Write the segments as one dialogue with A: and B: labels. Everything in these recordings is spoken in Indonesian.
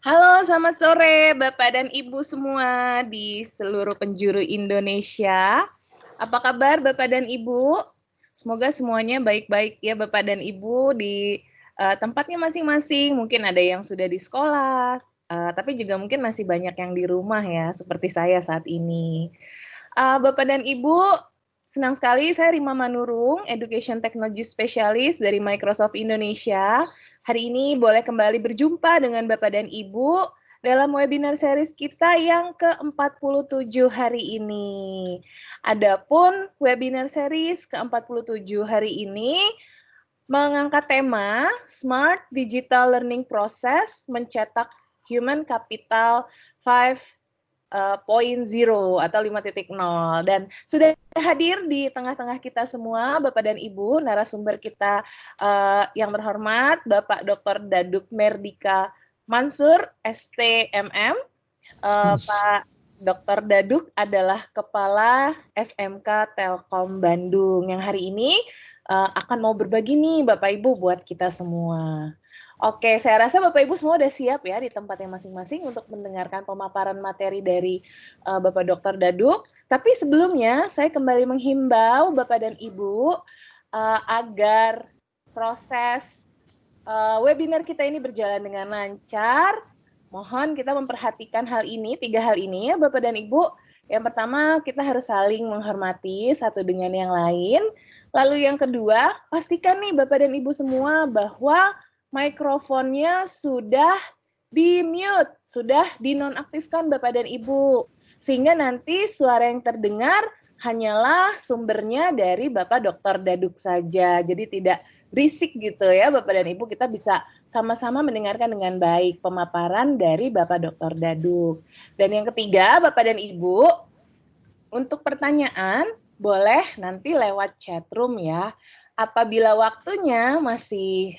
A: Halo, selamat sore Bapak dan Ibu semua di seluruh penjuru Indonesia. Apa kabar Bapak dan Ibu? Semoga semuanya baik-baik ya Bapak dan Ibu di tempatnya masing-masing. Mungkin ada yang sudah di sekolah, tapi juga mungkin masih banyak yang di rumah ya, seperti saya saat ini. Bapak dan Ibu, senang sekali saya Rima Manurung, Education Technology Specialist dari Microsoft Indonesia. Hari ini boleh kembali berjumpa dengan Bapak dan Ibu dalam webinar series kita yang ke-47 hari ini. Adapun webinar series ke-47 hari ini mengangkat tema Smart Digital Learning Process mencetak Human Capital 5.0 atau 5.0, dan sudah hadir di tengah-tengah kita semua Bapak dan Ibu narasumber kita yang terhormat Bapak Dr. Daduk Merdika Mansur STMM. Pak Dr. Daduk adalah Kepala SMK Telkom Bandung yang hari ini akan mau berbagi nih Bapak Ibu buat kita semua. Oke, saya rasa Bapak Ibu semua udah siap ya di tempatnya masing-masing untuk mendengarkan pemaparan materi dari Bapak Dr. Daduk. Tapi sebelumnya saya kembali menghimbau Bapak dan Ibu agar proses webinar kita ini berjalan dengan lancar. Mohon kita memperhatikan hal ini, 3 hal ini ya Bapak dan Ibu. Yang pertama, kita harus saling menghormati satu dengan yang lain. Lalu yang kedua, pastikan nih Bapak dan Ibu semua bahwa mikrofonnya sudah di-mute, sudah dinonaktifkan Bapak dan Ibu. Sehingga nanti suara yang terdengar hanyalah sumbernya dari Bapak Dr. Daduk saja. Jadi tidak berisik gitu ya Bapak dan Ibu, kita bisa sama-sama mendengarkan dengan baik pemaparan dari Bapak Dr. Daduk. Dan yang ketiga, Bapak dan Ibu, untuk pertanyaan boleh nanti lewat chat room ya. Apabila waktunya masih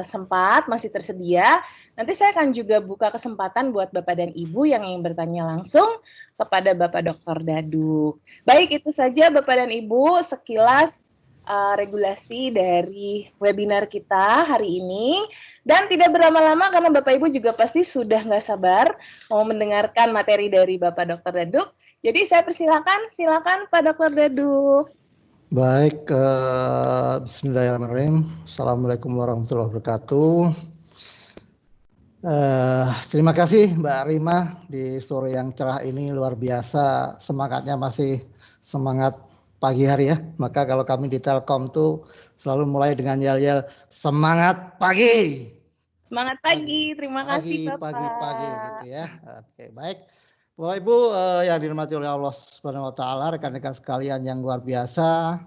A: sempat, masih tersedia, nanti saya akan juga buka kesempatan buat Bapak dan Ibu yang ingin bertanya langsung kepada Bapak Dr. Daduk. Baik, itu saja Bapak dan Ibu sekilas regulasi dari webinar kita hari ini. Dan tidak berlama-lama karena Bapak Ibu juga pasti sudah nggak sabar mau mendengarkan materi dari Bapak Dr. Daduk. Jadi saya silakan Pak Dr. Daduk.
B: Baik, bismillahirrahmanirrahim. Assalamualaikum warahmatullahi wabarakatuh. Terima kasih Mbak Rima di sore yang cerah ini, luar biasa semangatnya, masih semangat pagi hari ya. Maka kalau kami di Telkom tuh selalu mulai dengan yel-yel semangat pagi.
A: Semangat pagi, terima kasih Bapak.
B: Pagi gitu ya. Oke, baik. Bapak Ibu yang dirahmati oleh Allah Subhanahu wa taala, rekan-rekan sekalian yang luar biasa.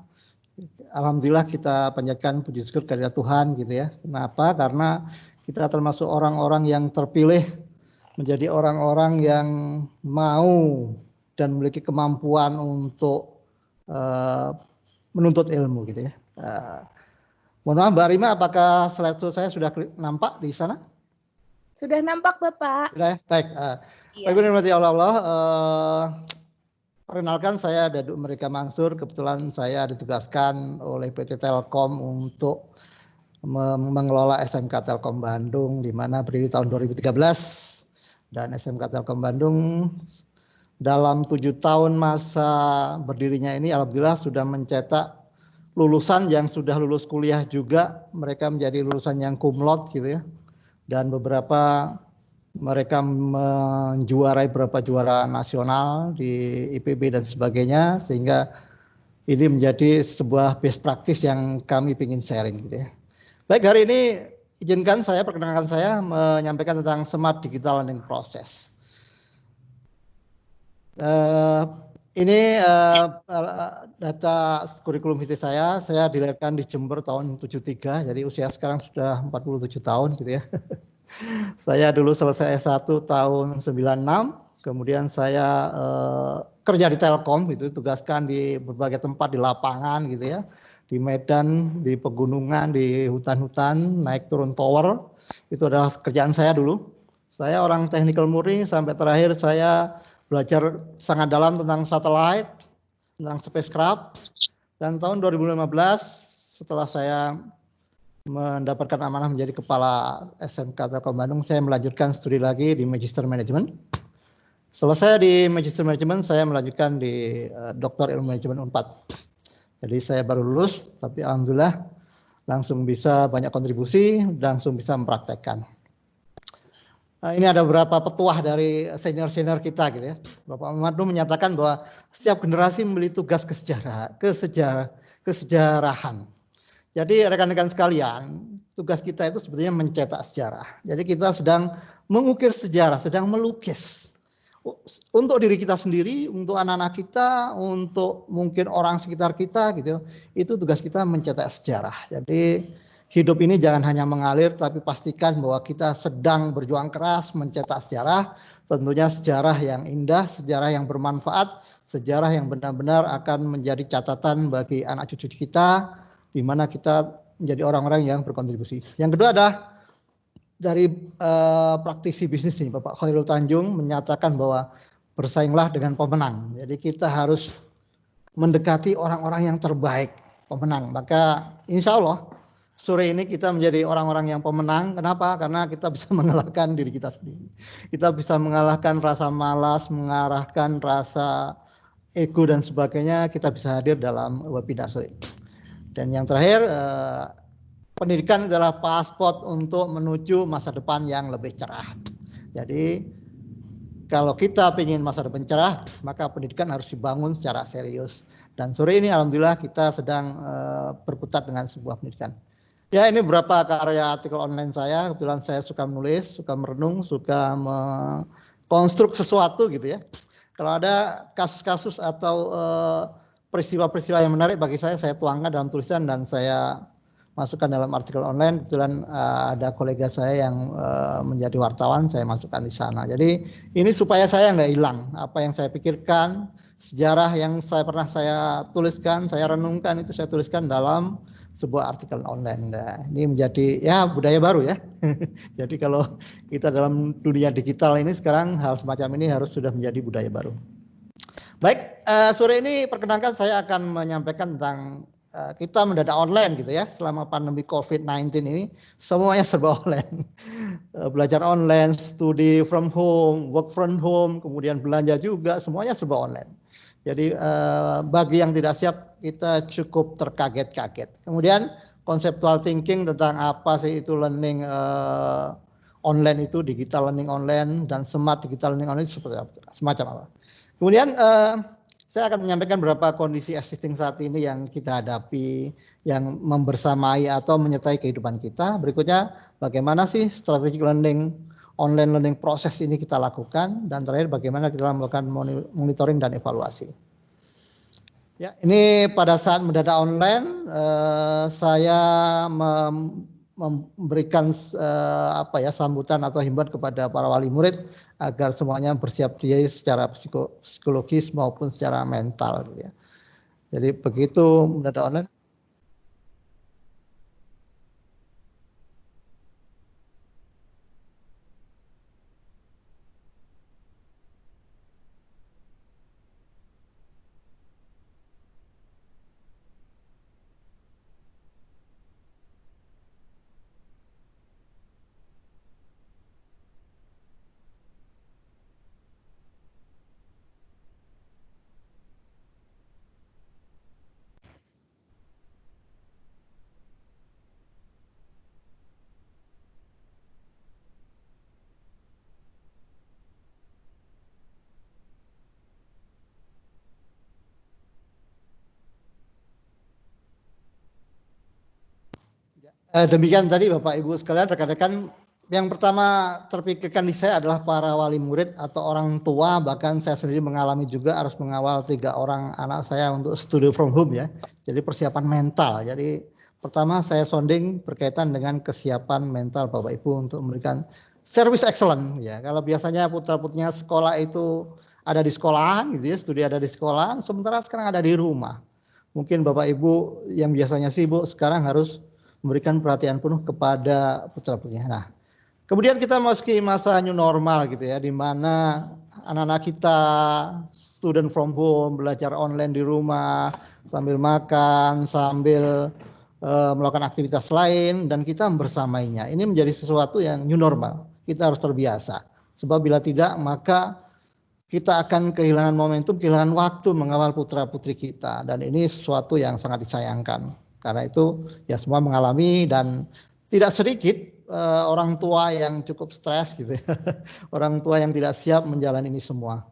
B: Alhamdulillah kita panjatkan puji syukur kepada Tuhan gitu ya. Kenapa? Karena kita termasuk orang-orang yang terpilih menjadi orang-orang yang mau dan memiliki kemampuan untuk menuntut ilmu gitu ya. Mohon maaf Mbak Rima, apakah slide saya sudah nampak di sana?
A: Sudah nampak Bapak.
B: Sudah ya? Baik. Baik, Ibu dirahmati Allah. Perkenalkan, saya Daduk Merdika Mansur. Kebetulan saya ditugaskan oleh PT Telkom untuk mengelola SMK Telkom Bandung, di mana berdiri tahun 2013. Dan SMK Telkom Bandung dalam 7 tahun masa berdirinya ini, alhamdulillah sudah mencetak lulusan yang sudah lulus kuliah juga. Mereka menjadi lulusan yang cum laude gitu ya. Dan beberapa mereka menjuarai beberapa juara nasional di IPB dan sebagainya, sehingga ini menjadi sebuah best practice yang kami ingin sharing gitu ya. Baik, hari ini izinkan saya perkenalkan saya menyampaikan tentang Smart Digital Learning Process. Ini data kurikulum vitae saya dilahirkan di Jember tahun 73, jadi usia sekarang sudah 47 tahun gitu ya. Saya dulu selesai S1 tahun 96, kemudian saya kerja di Telkom, gitu, tugaskan di berbagai tempat di lapangan gitu ya, di Medan, di pegunungan, di hutan-hutan, naik turun tower, itu adalah kerjaan saya dulu. Saya orang technical murni, sampai terakhir saya belajar sangat dalam tentang satelit, tentang spacecraft, dan tahun 2015 setelah saya mendapatkan amanah menjadi kepala SMK Telkom Bandung, saya melanjutkan studi lagi di Magister Manajemen. Selesai di Magister Manajemen, saya melanjutkan di Doktor Ilmu Manajemen Unpad. Jadi saya baru lulus, tapi alhamdulillah langsung bisa banyak kontribusi, langsung bisa mempraktekkan. Ini ada beberapa petuah dari senior-senior kita gitu ya. Bapak Muhammad menyatakan bahwa setiap generasi memiliki tugas kesejarahan. Jadi rekan-rekan sekalian, tugas kita itu sebetulnya mencetak sejarah. Jadi kita sedang mengukir sejarah, sedang melukis. Untuk diri kita sendiri, untuk anak-anak kita, untuk mungkin orang sekitar kita gitu. Itu tugas kita mencetak sejarah. Jadi hidup ini jangan hanya mengalir, tapi pastikan bahwa kita sedang berjuang keras mencetak sejarah. Tentunya sejarah yang indah, sejarah yang bermanfaat, sejarah yang benar-benar akan menjadi catatan bagi anak cucu kita, di mana kita menjadi orang-orang yang berkontribusi. Yang kedua adalah dari praktisi bisnis nih, Bapak Khairul Tanjung menyatakan bahwa bersainglah dengan pemenang. Jadi kita harus mendekati orang-orang yang terbaik, pemenang. Maka insya Allah sore ini kita menjadi orang-orang yang pemenang. Kenapa? Karena kita bisa mengalahkan diri kita sendiri. Kita bisa mengalahkan rasa malas, mengarahkan rasa ego dan sebagainya. Kita bisa hadir dalam webinar sore. Dan yang terakhir, pendidikan adalah paspor untuk menuju masa depan yang lebih cerah. Jadi kalau kita ingin masa depan cerah, maka pendidikan harus dibangun secara serius. Dan sore ini alhamdulillah kita sedang berputar dengan sebuah pendidikan. Ya, ini beberapa karya artikel online saya. Kebetulan saya suka menulis, suka merenung, suka mengkonstruk sesuatu gitu ya. Kalau ada kasus-kasus atau peristiwa-peristiwa yang menarik bagi saya tuangkan dalam tulisan dan saya masukkan dalam artikel online. Kebetulan ada kolega saya yang menjadi wartawan, saya masukkan di sana. Jadi ini supaya saya nggak hilang apa yang saya pikirkan, sejarah yang pernah saya tuliskan, saya renungkan, itu saya tuliskan dalam sebuah artikel online. Nah, ini menjadi ya budaya baru ya. Jadi kalau kita dalam dunia digital ini sekarang hal semacam ini harus sudah menjadi budaya baru. Baik, sore ini perkenalkan saya akan menyampaikan tentang kita mendadak online gitu ya. Selama pandemi COVID-19 ini semuanya serba online. Belajar online, studi from home, work from home, kemudian belanja juga, semuanya serba online. Jadi bagi yang tidak siap kita cukup terkaget-kaget. Kemudian conceptual thinking tentang apa sih itu learning online itu, digital learning online dan smart digital learning online seperti apa, semacam apa. Kemudian saya akan menyampaikan beberapa kondisi existing saat ini yang kita hadapi, yang membersamai atau menyertai kehidupan kita. Berikutnya, bagaimana sih strategic learning, online learning proses ini kita lakukan. Dan terakhir, bagaimana kita melakukan monitoring dan evaluasi. Ya, ini pada saat mendadak online, saya memberikan sambutan atau himbauan kepada para wali murid agar semuanya bersiap diri secara psikologis maupun secara mental gitu ya. Jadi begitu mendadak online. Demikian tadi Bapak Ibu sekalian, rekan-rekan, yang pertama terpikirkan di saya adalah para wali murid atau orang tua. Bahkan saya sendiri mengalami juga harus mengawal 3 orang anak saya untuk studi from home ya. Jadi persiapan mental. Jadi pertama saya sounding berkaitan dengan kesiapan mental Bapak Ibu untuk memberikan service excellent ya. Kalau biasanya putra-putrinya sekolah itu ada di sekolahan gitu ya, studi ada di sekolah, sementara sekarang ada di rumah. Mungkin Bapak Ibu yang biasanya sibuk sekarang harus memberikan perhatian penuh kepada putra-putrinya. Nah, kemudian kita masuki masa new normal gitu ya, di mana anak-anak kita student from home, belajar online di rumah, sambil makan, sambil melakukan aktivitas lain, dan kita bersamainya. Ini menjadi sesuatu yang new normal. Kita harus terbiasa. Sebab bila tidak, maka kita akan kehilangan momentum, kehilangan waktu mengawal putra-putri kita. Dan ini sesuatu yang sangat disayangkan. Karena itu ya semua mengalami, dan tidak sedikit orang tua yang cukup stres gitu ya. Orang tua yang tidak siap menjalani ini semua.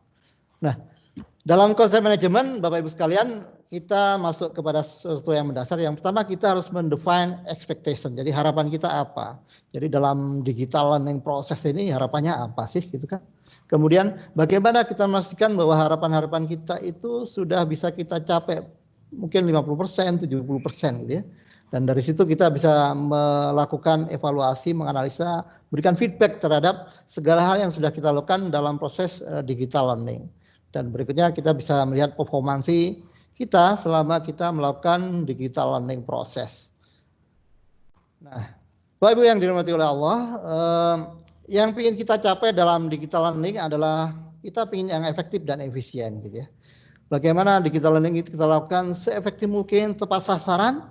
B: Nah, dalam konsep manajemen, Bapak Ibu sekalian, kita masuk kepada sesuatu yang mendasar. Yang pertama, kita harus mendefine expectation. Jadi harapan kita apa? Jadi dalam digital learning proses ini harapannya apa sih gitu kan? Kemudian bagaimana kita memastikan bahwa harapan-harapan kita itu sudah bisa kita capai mungkin 50%, 70% gitu ya. Dan dari situ kita bisa melakukan evaluasi, menganalisa, berikan feedback terhadap segala hal yang sudah kita lakukan dalam proses digital learning. Dan berikutnya kita bisa melihat performansi kita selama kita melakukan digital learning proses. Nah, Bapak Ibu yang dirahmati oleh Allah, yang ingin kita capai dalam digital learning adalah kita ingin yang efektif dan efisien gitu ya. Bagaimana digital learning itu kita lakukan seefektif mungkin, tepat sasaran,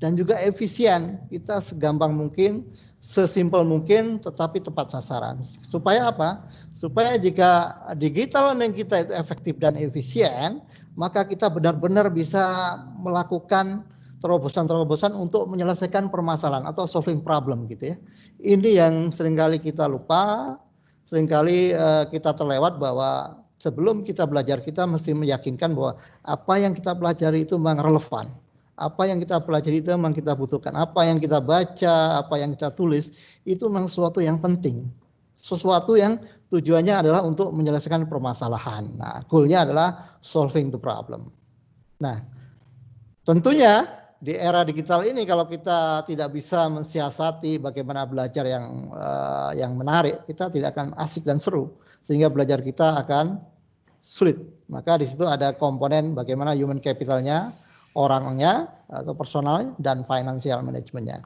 B: dan juga efisien. Kita segampang mungkin, sesimpel mungkin, tetapi tepat sasaran. Supaya apa? Supaya jika digital learning kita itu efektif dan efisien, maka kita benar-benar bisa melakukan terobosan-terobosan untuk menyelesaikan permasalahan atau solving problem gitu ya. Ini yang seringkali kita lupa, seringkali kita terlewat bahwa sebelum kita belajar kita mesti meyakinkan bahwa apa yang kita pelajari itu memang relevan. Apa yang kita pelajari itu memang kita butuhkan. Apa yang kita baca, apa yang kita tulis itu memang sesuatu yang penting. Sesuatu yang tujuannya adalah untuk menyelesaikan permasalahan. Nah, goalnya adalah solving the problem. Nah, tentunya di era digital ini kalau kita tidak bisa mensiasati bagaimana belajar yang menarik, kita tidak akan asik dan seru, sehingga belajar kita akan sulit. Maka di situ ada komponen bagaimana human capitalnya, orangnya atau personal, dan financial manajemennya.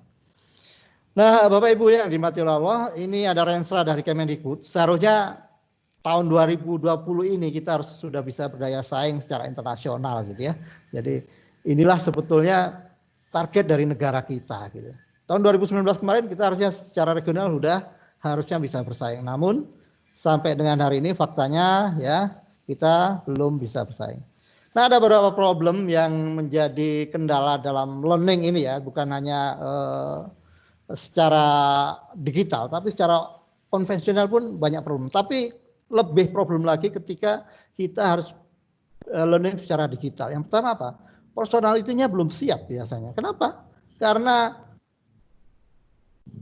B: Nah, Bapak Ibu yang dirahmati Allah, ini ada renstra dari Kemendikbud. Seharusnya tahun 2020 ini kita harus sudah bisa berdaya saing secara internasional gitu ya. Jadi inilah sebetulnya target dari negara kita gitu. Tahun 2019 kemarin kita harusnya secara regional harusnya bisa bersaing. Namun sampai dengan hari ini faktanya ya kita belum bisa bersaing. Nah, ada beberapa problem yang menjadi kendala dalam learning ini ya, bukan hanya secara digital, tapi secara konvensional pun banyak problem. Tapi lebih problem lagi ketika kita harus learning secara digital. Yang pertama apa? Personalitinya belum siap biasanya. Kenapa? Karena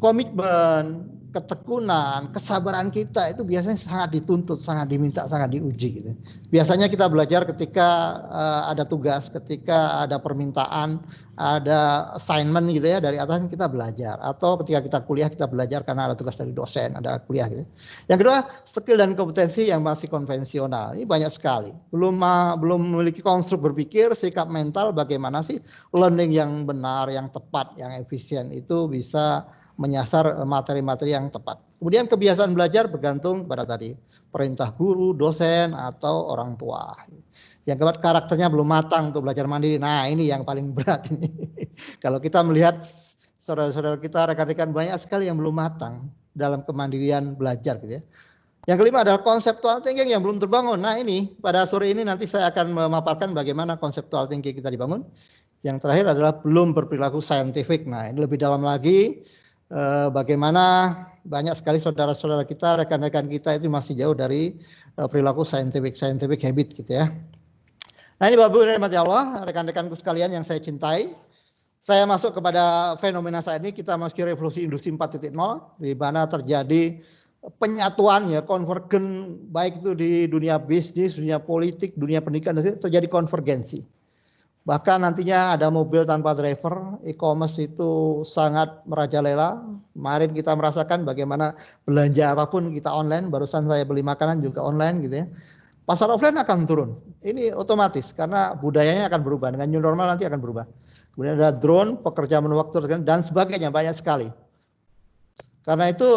B: komitmen, ketekunan, kesabaran kita itu biasanya sangat dituntut, sangat diminta, sangat diuji gitu. Biasanya kita belajar ketika ada tugas, ketika ada permintaan, ada assignment gitu ya dari atas kita belajar, atau ketika kita kuliah kita belajar karena ada tugas dari dosen, ada kuliah gitu. Yang kedua, skill dan kompetensi yang masih konvensional. Ini banyak sekali. Belum memiliki konstruk berpikir, sikap mental bagaimana sih learning yang benar, yang tepat, yang efisien itu bisa menyasar materi-materi yang tepat. Kemudian kebiasaan belajar bergantung pada tadi perintah guru, dosen, atau orang tua. Yang keempat, karakternya belum matang untuk belajar mandiri. Nah, ini yang paling berat ini. Kalau kita melihat saudara-saudara kita, rekan-rekan banyak sekali yang belum matang dalam kemandirian belajar gitu ya. Yang kelima adalah conceptual thinking yang belum terbangun. Nah, ini pada sore ini nanti saya akan memaparkan bagaimana conceptual thinking kita dibangun. Yang terakhir adalah belum berperilaku scientific. Nah, ini lebih dalam lagi. Bagaimana banyak sekali saudara-saudara kita, rekan-rekan kita itu masih jauh dari perilaku scientific habit gitu ya. Nah, ini Bapak Ibu rahmati Allah, rekan-rekanku sekalian yang saya cintai. Saya masuk kepada fenomena saat ini, kita memasuki revolusi industri 4.0 di mana terjadi penyatuan ya, konvergen, baik itu di dunia bisnis, dunia politik, dunia pendidikan, terjadi konvergensi. Bahkan nantinya ada mobil tanpa driver, e-commerce itu sangat merajalela. Kemarin kita merasakan bagaimana belanja apapun kita online, barusan saya beli makanan juga online gitu ya. Pasar offline akan turun, ini otomatis karena budayanya akan berubah, dengan new normal nanti akan berubah. Kemudian ada drone, pekerja manufaktur dan sebagainya, banyak sekali. Karena itu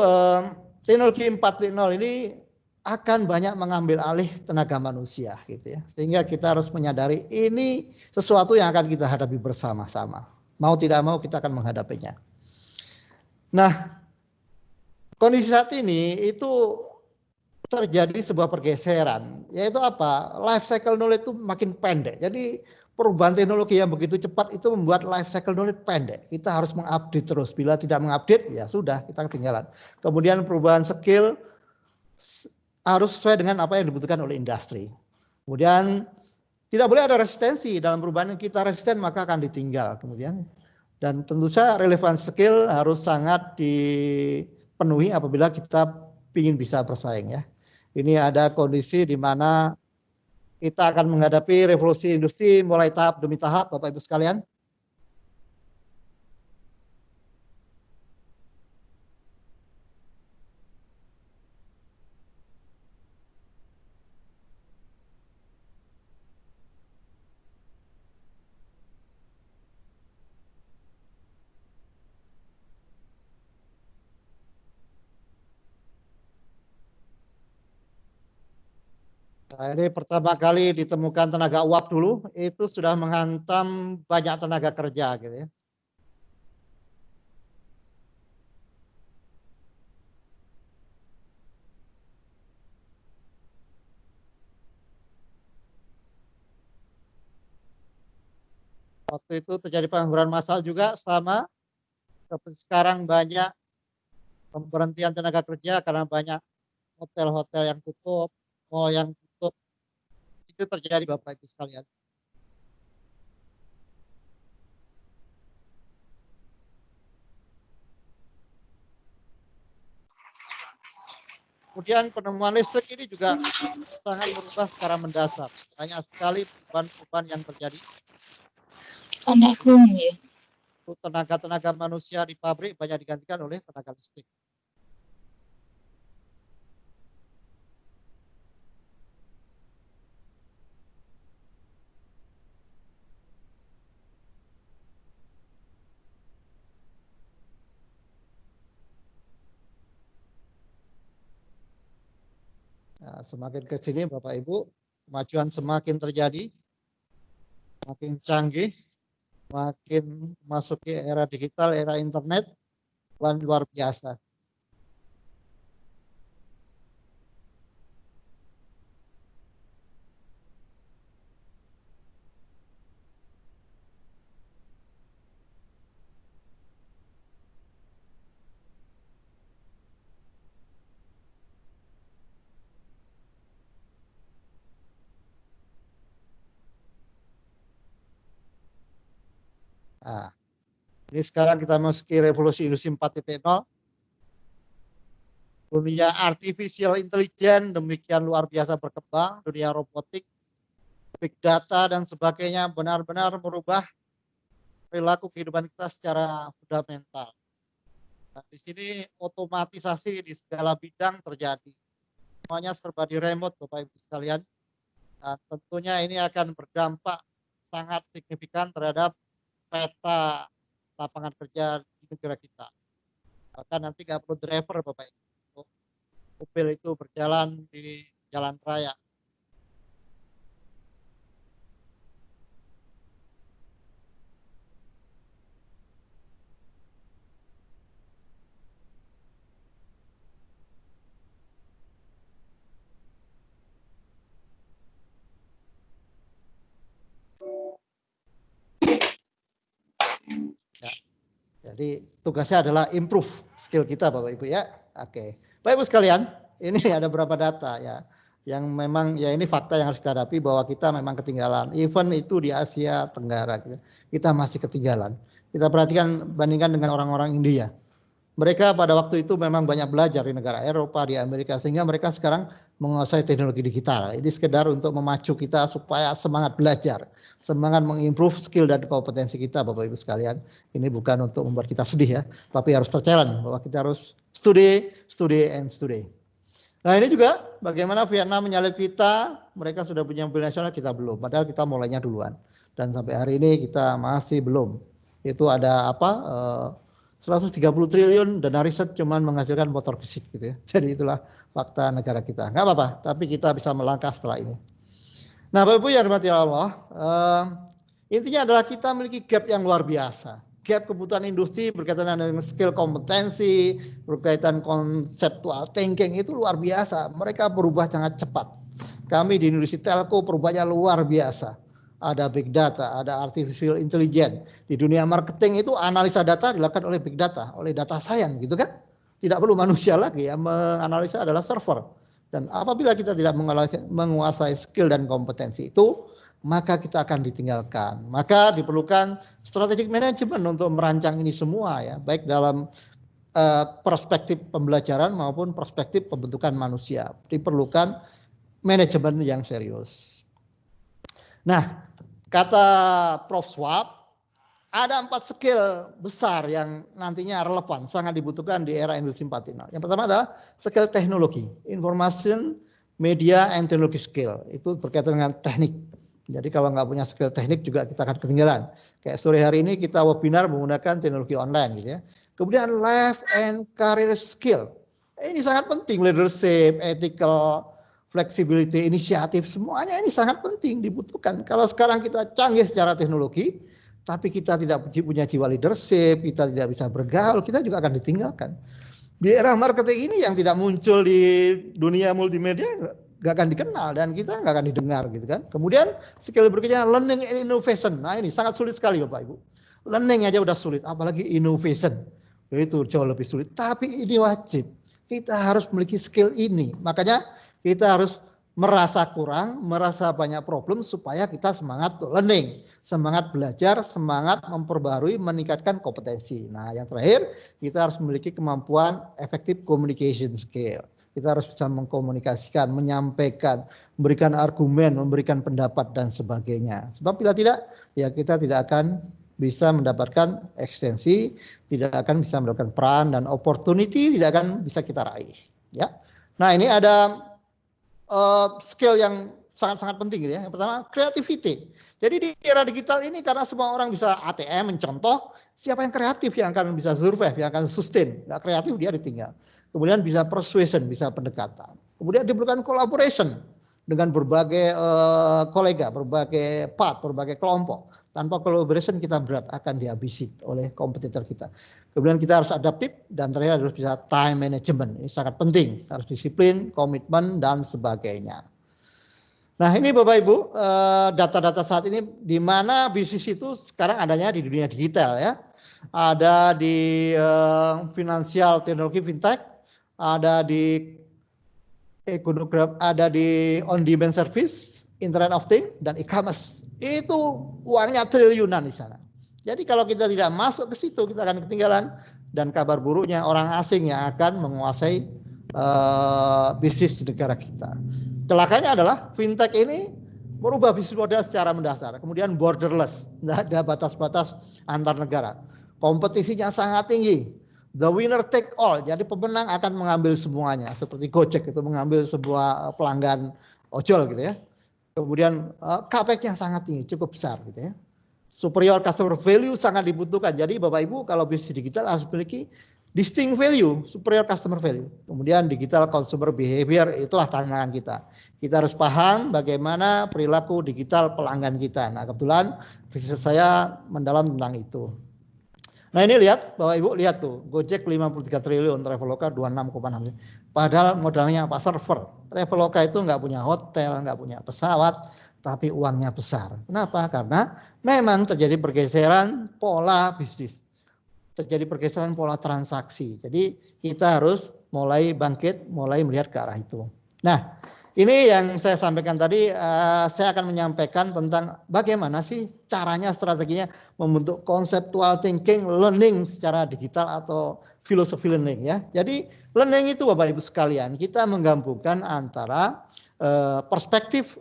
B: teknologi 4.0 ini akan banyak mengambil alih tenaga manusia gitu ya. Sehingga kita harus menyadari ini sesuatu yang akan kita hadapi bersama-sama. Mau tidak mau kita akan menghadapinya. Nah, kondisi saat ini itu terjadi sebuah pergeseran, yaitu apa? Life cycle knowledge itu makin pendek. Jadi perubahan teknologi yang begitu cepat itu membuat life cycle knowledge pendek. Kita harus mengupdate terus. Bila tidak mengupdate, ya sudah kita ketinggalan. Kemudian perubahan skill harus sesuai dengan apa yang dibutuhkan oleh industri. Kemudian tidak boleh ada resistensi. Dalam perubahan yang kita resisten maka akan ditinggal. Kemudian dan tentu saja relevan skill harus sangat dipenuhi apabila kita ingin bisa bersaing ya. Ini ada kondisi di mana kita akan menghadapi revolusi industri mulai tahap demi tahap, Bapak Ibu sekalian. Nah, ini pertama kali ditemukan tenaga uap dulu, itu sudah menghantam banyak tenaga kerja gitu ya. Waktu itu terjadi pengangguran massal juga sama. Sekarang banyak pemberhentian tenaga kerja karena banyak hotel-hotel yang tutup, mall yang tutup. Itu terjadi Bapak Ibu sekalian. Kemudian penemuan listrik ini juga sangat berubah secara mendasar. Banyak sekali perubahan-perubahan yang terjadi. Tenaga-tenaga manusia di pabrik banyak digantikan oleh tenaga listrik. Nah, semakin ke sini Bapak Ibu, kemajuan semakin terjadi, makin canggih, makin masuki era digital, era internet, dan luar biasa. Nah, ini sekarang kita masuki revolusi industri 4.0. Dunia artificial intelligence demikian luar biasa berkembang, dunia robotik, big data dan sebagainya benar-benar merubah perilaku kehidupan kita secara fundamental. Nah, di sini otomatisasi di segala bidang terjadi. Semuanya serba di remote Bapak Ibu sekalian. Nah, tentunya ini akan berdampak sangat signifikan terhadap peta lapangan kerja di negara kita. Bahkan nanti nggak perlu driver Bapak Ibu. Mobil itu berjalan di jalan raya. Ya. Jadi tugasnya adalah improve skill kita Bapak Ibu ya. Oke. Bapak Ibu sekalian, ini ada beberapa data ya. Yang memang ya ini fakta yang harus kita hadapi bahwa kita memang ketinggalan. Even itu di Asia Tenggara kita masih ketinggalan. Kita perhatikan bandingkan dengan orang-orang India. Mereka pada waktu itu memang banyak belajar di negara Eropa, di Amerika, sehingga mereka sekarang menguasai teknologi digital. Ini sekedar untuk memacu kita supaya semangat belajar, semangat mengimprove skill dan kompetensi kita Bapak Ibu sekalian. Ini bukan untuk membuat kita sedih ya, tapi harus terchallenge bahwa kita harus studi. Nah ini juga bagaimana Vietnam menyalip kita, mereka sudah punya mobil nasional, kita belum. Padahal kita mulainya duluan. Dan sampai hari ini kita masih belum. Itu ada apa? 130 triliun dana riset cuman menghasilkan motor fisik gitu ya. Jadi itulah fakta negara kita. Enggak apa-apa, tapi kita bisa melangkah setelah ini. Nah, Bapak Ibu yang dirahmati Allah, intinya adalah kita memiliki gap yang luar biasa. gap kebutuhan industri berkaitan dengan skill kompetensi, berkaitan conceptual thinking itu luar biasa. Mereka berubah sangat cepat. Kami di industri telco perubahannya luar biasa. Ada big data, ada artificial intelligence. Di dunia marketing itu analisa data dilakukan oleh big data, oleh data science gitu kan. Tidak perlu manusia lagi, yang menganalisa adalah server. Dan apabila kita tidak menguasai skill dan kompetensi itu, maka kita akan ditinggalkan. Maka diperlukan strategic management untuk merancang ini semua ya, baik dalam perspektif pembelajaran maupun perspektif pembentukan manusia. Diperlukan manajemen yang serius. Nah, kata Prof. Schwab, ada 4 skill besar yang nantinya relevan, sangat dibutuhkan di era industri 4.0. Yang pertama adalah skill teknologi, information, media, and technology skill. Itu berkaitan dengan teknik. Jadi kalau nggak punya skill teknik juga kita akan ketinggalan. Kayak sore hari ini kita webinar menggunakan teknologi online gitu ya. Kemudian life and career skill. Ini sangat penting, leadership, ethical, flexibility, inisiatif, semuanya ini sangat penting dibutuhkan. Kalau sekarang kita canggih secara teknologi, tapi kita tidak punya jiwa leadership, kita tidak bisa bergaul, kita juga akan ditinggalkan. Di era marketing ini yang tidak muncul di dunia multimedia nggak akan dikenal dan kita nggak akan didengar gitu kan. Kemudian skill berikutnya learning and innovation. Nah ini sangat sulit sekali Bapak Ibu. Learning aja udah sulit, apalagi innovation. Itu jauh lebih sulit. Tapi ini wajib. Kita harus memiliki skill ini. Makanya kita harus merasa kurang, merasa banyak problem supaya kita semangat learning, semangat belajar, semangat memperbarui, meningkatkan kompetensi. Nah, yang terakhir kita harus memiliki kemampuan effective communication skill. Kita harus bisa mengkomunikasikan, menyampaikan, memberikan argumen, memberikan pendapat dan sebagainya. Sebab bila tidak, ya kita tidak akan bisa mendapatkan ekstensi, tidak akan bisa mendapatkan peran dan opportunity, tidak akan bisa kita raih. Ya, nah ini ada skill yang sangat-sangat penting gitu ya. Yang pertama creativity. Jadi di era digital ini karena semua orang bisa ATM mencontoh, siapa yang kreatif yang akan bisa survive, yang akan sustain. Nggak kreatif dia ditinggal. Kemudian bisa persuasion, bisa pendekatan. Kemudian diperlukan collaboration dengan berbagai kolega, berbagai part, berbagai kelompok. Tanpa collaboration kita berat akan dihabisi oleh kompetitor kita. Kemudian kita harus adaptif dan terakhir harus bisa time management. Ini sangat penting. Harus disiplin, komitmen dan sebagainya. Nah ini Bapak Ibu data-data saat ini di mana bisnis itu sekarang adanya di dunia digital ya. Ada di finansial teknologi fintech, ada di ekonomi, ada di on demand service, internet of things dan e-commerce. Itu uangnya triliunan di sana. Jadi kalau kita tidak masuk ke situ kita akan ketinggalan dan kabar buruknya orang asing yang akan menguasai bisnis di negara kita. Celakanya adalah fintech ini merubah bisnis model secara mendasar. Kemudian borderless, tidak ada batas-batas antar negara. Kompetisinya sangat tinggi. The winner take all. Jadi pemenang akan mengambil semuanya. Seperti Gojek itu mengambil sebuah pelanggan ojol gitu ya. Kemudian CAPEX-nya sangat tinggi, cukup besar gitu ya. Superior customer value sangat dibutuhkan. Jadi Bapak Ibu kalau bisnis digital harus memiliki distinct value, superior customer value. Kemudian digital consumer behavior itulah tantangan kita. Kita harus paham bagaimana perilaku digital pelanggan kita. Nah kebetulan riset saya mendalam tentang itu. Nah ini lihat Bapak Ibu lihat tuh Gojek 53 triliun, Traveloka 26,6. Padahal modalnya apa? Server. Traveloka itu nggak punya hotel, nggak punya pesawat, tapi uangnya besar. Kenapa? Karena memang terjadi pergeseran pola bisnis. Terjadi pergeseran pola transaksi. Jadi kita harus mulai bangkit, mulai melihat ke arah itu. Nah ini yang saya sampaikan tadi, saya akan menyampaikan tentang bagaimana sih caranya, strateginya membentuk conceptual thinking learning secara digital atau filosofi learning ya. Jadi learning itu Bapak Ibu sekalian, kita menggabungkan antara perspektif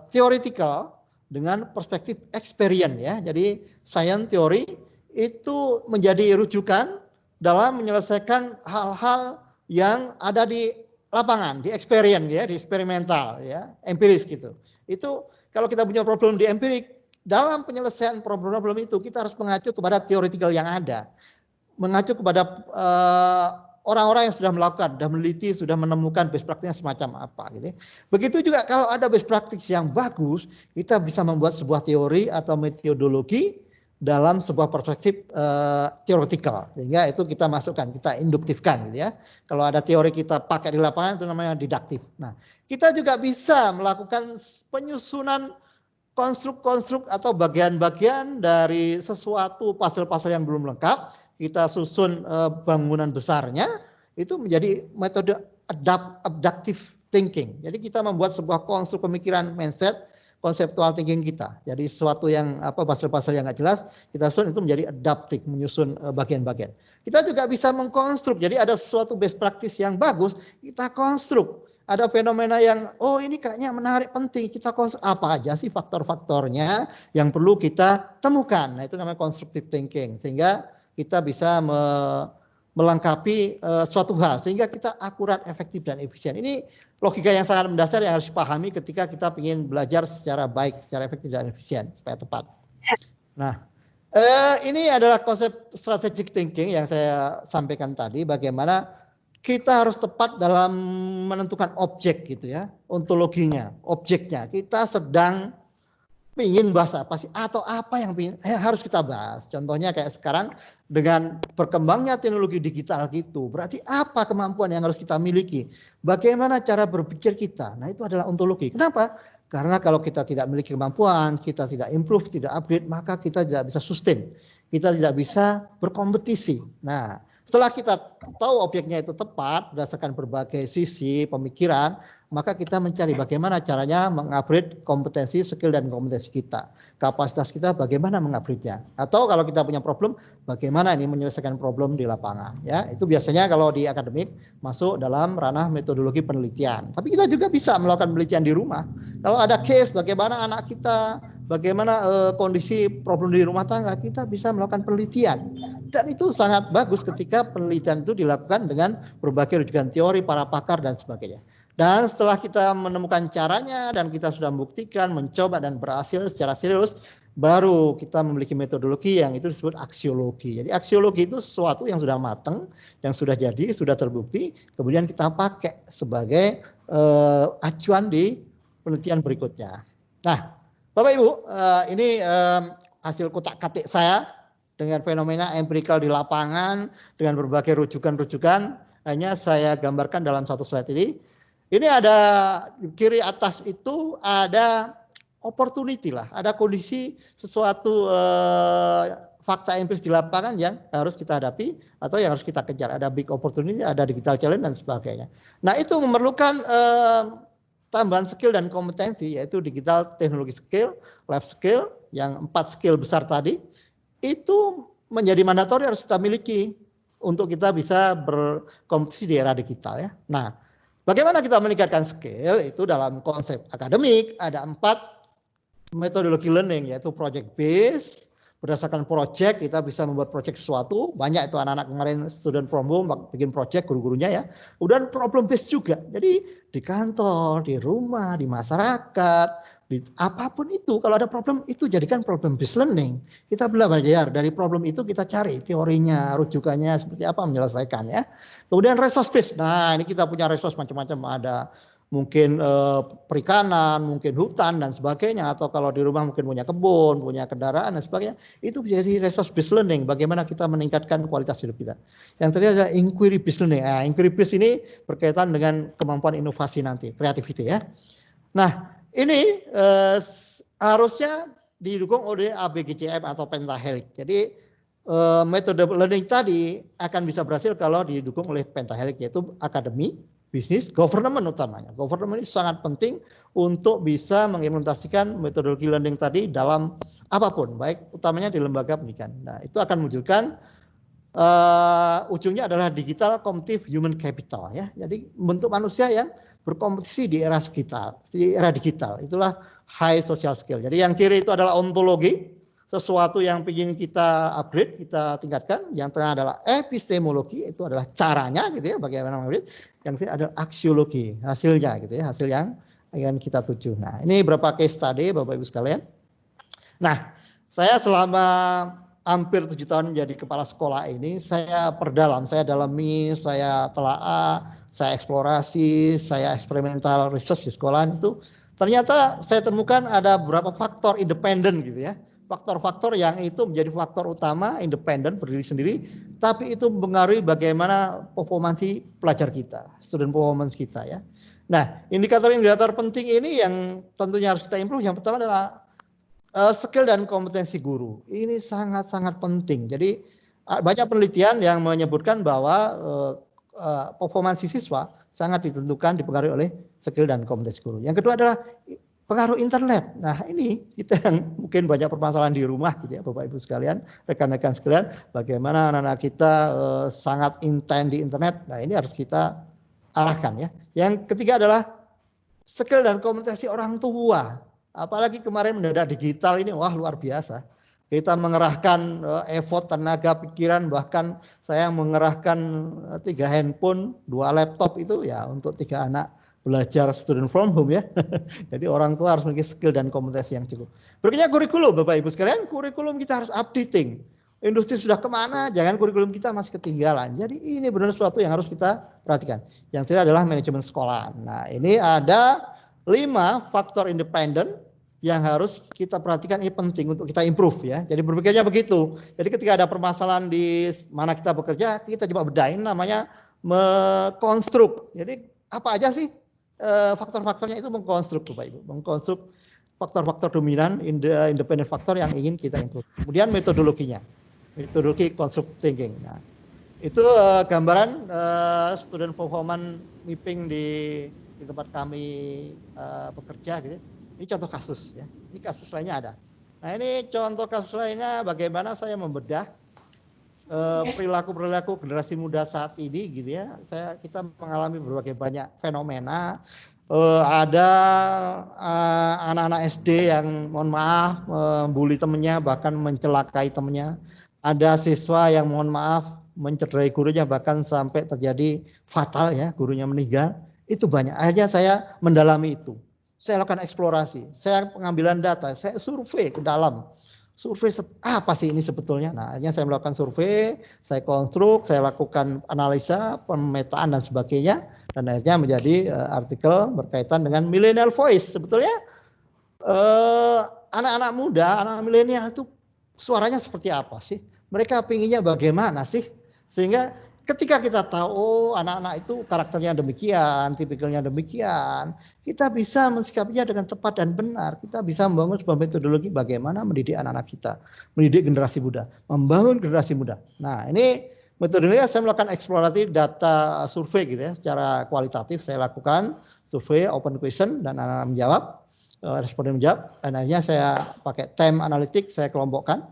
B: theoretical dengan perspektif experience ya. Jadi science theory itu menjadi rujukan dalam menyelesaikan hal-hal yang ada di lapangan, di experience ya, di eksperimental ya, empiris gitu. Itu kalau kita punya problem di empirik, dalam penyelesaian problem-problem itu kita harus mengacu kepada theoretical yang ada. Mengacu kepada orang-orang yang sudah melakukan, sudah meneliti, sudah menemukan best practice semacam apa gitu. Begitu juga kalau ada best practice yang bagus, kita bisa membuat sebuah teori atau metodologi dalam sebuah perspektif theoretical, sehingga itu kita masukkan, kita induktifkan gitu ya. Kalau ada teori kita pakai di lapangan itu namanya didaktif. Nah, kita juga bisa melakukan penyusunan konstruk-konstruk atau bagian-bagian dari sesuatu puzzle-puzzle yang belum lengkap, kita susun bangunan besarnya, itu menjadi metode adaptive thinking. Jadi kita membuat sebuah konstruk pemikiran mindset, konseptual thinking kita. Jadi sesuatu yang puzzle-puzzle yang nggak jelas, kita susun itu menjadi adaptive, menyusun bagian-bagian. Kita juga bisa mengkonstruk. Jadi ada sesuatu best practice yang bagus, kita konstruk. Ada fenomena yang, oh ini kayaknya menarik, penting, kita konstruk. Apa aja sih faktor-faktornya yang perlu kita temukan. Nah itu namanya constructive thinking. Sehingga kita bisa melengkapi suatu hal sehingga kita akurat, efektif dan efisien. Ini logika yang sangat mendasar yang harus dipahami ketika kita ingin belajar secara baik, secara efektif dan efisien supaya tepat. Nah, ini adalah konsep strategic thinking yang saya sampaikan tadi. Bagaimana kita harus tepat dalam menentukan objek gitu ya, ontologinya, objeknya. Kita sedang ingin bahas apa sih atau apa yang harus kita bahas. Contohnya kayak sekarang dengan berkembangnya teknologi digital gitu, berarti apa kemampuan yang harus kita miliki? Bagaimana cara berpikir kita? Nah itu adalah ontologi. Kenapa? Karena kalau kita tidak memiliki kemampuan, kita tidak improve, tidak upgrade, maka kita tidak bisa sustain. Kita tidak bisa berkompetisi. Nah setelah kita tahu objeknya itu tepat berdasarkan berbagai sisi pemikiran, maka kita mencari bagaimana caranya mengupgrade kompetensi, skill dan kompetensi kita. Kapasitas kita bagaimana mengupgrade-nya. Atau kalau kita punya problem, bagaimana ini menyelesaikan problem di lapangan. Ya, itu biasanya kalau di akademik masuk dalam ranah metodologi penelitian. Tapi kita juga bisa melakukan penelitian di rumah. Kalau ada case bagaimana anak kita, bagaimana kondisi problem di rumah tangga, kita bisa melakukan penelitian. Dan itu sangat bagus ketika penelitian itu dilakukan dengan berbagai rujukan teori, para pakar dan sebagainya. Dan setelah kita menemukan caranya dan kita sudah membuktikan, mencoba dan berhasil secara serius, baru kita memiliki metodologi yang itu disebut aksiologi. Jadi aksiologi itu sesuatu yang sudah matang, yang sudah jadi, sudah terbukti, kemudian kita pakai sebagai acuan di penelitian berikutnya. Nah, Bapak Ibu, ini hasil kotak-katik saya dengan fenomena empirikal di lapangan, dengan berbagai rujukan-rujukan, hanya saya gambarkan dalam satu slide ini. Ini ada di kiri atas itu ada opportunity lah, ada kondisi sesuatu fakta empiris di lapangan yang harus kita hadapi atau yang harus kita kejar. Ada big opportunity, ada digital challenge dan sebagainya. Nah itu memerlukan tambahan skill dan kompetensi yaitu digital teknologi skill, life skill, yang 4 skill besar tadi itu menjadi mandatori harus kita miliki untuk kita bisa berkompetisi di era digital ya. Nah, bagaimana kita meningkatkan skill itu dalam konsep akademik ada 4 metodologi learning yaitu project based. Berdasarkan project kita bisa membuat project sesuatu. Banyak itu anak-anak kemarin student from home bikin project guru-gurunya ya. Kemudian problem based juga. Jadi di kantor, di rumah, di masyarakat, di apapun itu kalau ada problem itu jadikan problem based learning. Kita belajar dari problem itu kita cari teorinya, rujukannya seperti apa menyelesaikan ya. Kemudian resource based. Nah, ini kita punya resource macam-macam ada mungkin perikanan, mungkin hutan dan sebagainya atau kalau di rumah mungkin punya kebun, punya kendaraan dan sebagainya. Itu menjadi resource based learning. Bagaimana kita meningkatkan kualitas hidup kita. Yang terakhir adalah inquiry based learning. Nah, inquiry based ini berkaitan dengan kemampuan inovasi nanti, creativity ya. Nah, ini harusnya didukung oleh ABGCM atau pentahelix. Jadi metode learning tadi akan bisa berhasil kalau didukung oleh pentahelix yaitu akademi, bisnis, government utamanya. Government ini sangat penting untuk bisa mengimplementasikan metodologi learning tadi dalam apapun, baik utamanya di lembaga pendidikan. Nah, itu akan menunjukkan ujungnya adalah digital competitive human capital ya. Jadi bentuk manusia yang berkompetisi di era digital. Itulah high social skill. Jadi yang kiri itu adalah ontologi, sesuatu yang ingin kita upgrade, kita tingkatkan. Yang tengah adalah epistemologi, itu adalah caranya gitu ya, bagaimana mengupgrade. Yang ketiga adalah aksiologi, hasilnya gitu ya, hasil yang ingin kita tuju. Nah, ini beberapa case study Bapak Ibu sekalian. Nah, saya selama hampir 7 tahun menjadi kepala sekolah ini, saya perdalam, saya dalami, saya telaah, saya eksplorasi, saya eksperimental research di sekolah itu. Ternyata saya temukan ada beberapa faktor independen gitu ya. faktor-faktor yang itu menjadi faktor utama, independen, berdiri sendiri, tapi itu mempengaruhi bagaimana performansi pelajar kita, student performance kita ya. Nah, indikator-indikator penting ini yang tentunya harus kita improve. Yang pertama adalah skill dan kompetensi guru. Ini sangat-sangat penting. Jadi banyak penelitian yang menyebutkan bahwa performansi siswa sangat ditentukan, dipengaruhi oleh skill dan kompetensi guru. Yang kedua adalah pengaruh internet. Nah, ini kita yang mungkin banyak permasalahan di rumah gitu ya, Bapak Ibu sekalian, rekan-rekan sekalian, bagaimana anak-anak kita sangat intens di internet. Nah, ini harus kita arahkan ya. Yang ketiga adalah skill dan kompetensi orang tua. Apalagi kemarin mendadak digital ini, wah luar biasa. Kita mengerahkan effort, tenaga, pikiran, bahkan saya mengerahkan 3 handphone, 2 laptop itu ya untuk 3 anak belajar student from home ya. Jadi orang tua harus memiliki skill dan kompetensi yang cukup. Berikutnya kurikulum, Bapak Ibu sekalian, kurikulum kita harus updating. Industri sudah kemana, jangan kurikulum kita masih ketinggalan. Jadi ini benar sesuatu yang harus kita perhatikan. Yang terakhir adalah manajemen sekolah. Nah, ini ada 5 faktor independen yang harus kita perhatikan, ini penting untuk kita improve ya. Jadi berpikirnya begitu. Jadi ketika ada permasalahan di mana kita bekerja, kita coba bedain, namanya mengkonstruk. Jadi apa aja sih faktor-faktornya itu mengkonstruk, Bapak Ibu. Mengkonstruk faktor-faktor dominan, independent faktor yang ingin kita improve. Kemudian metodologinya. Metodologi construct thinking. Nah, itu gambaran student performance mapping di tempat kami bekerja gitu. Ini contoh kasus ya. Ini kasus lainnya ada. Nah, ini contoh kasus lainnya bagaimana saya membedah perilaku generasi muda saat ini gitu ya. Kita mengalami berbagai banyak fenomena. Ada anak-anak SD yang mohon maaf membuli temannya, bahkan mencelakai temannya. Ada siswa yang mohon maaf mencederai gurunya, bahkan sampai terjadi fatal ya, gurunya meninggal. Itu banyak. Akhirnya saya mendalami itu. Saya lakukan eksplorasi, saya pengambilan data, saya survei ke dalam. Survei apa sih ini sebetulnya? Nah, akhirnya saya melakukan survei, saya konstruk, saya lakukan analisa, pemetaan dan sebagainya, dan akhirnya menjadi artikel berkaitan dengan millennial voice. Sebetulnya anak-anak muda, anak milenial itu suaranya seperti apa sih? Mereka pinginnya bagaimana sih? Sehingga ketika kita tahu anak-anak itu karakternya demikian, tipikalnya demikian, kita bisa mensikapinya dengan tepat dan benar. Kita bisa membangun sebuah metodologi bagaimana mendidik anak-anak kita, mendidik generasi muda, membangun generasi muda. Nah, ini metodologi saya melakukan eksplorasi data survei gitu ya, secara kualitatif saya lakukan survei open question dan anak-anak menjawab, responden menjawab, dan akhirnya saya pakai time analytic, saya kelompokkan.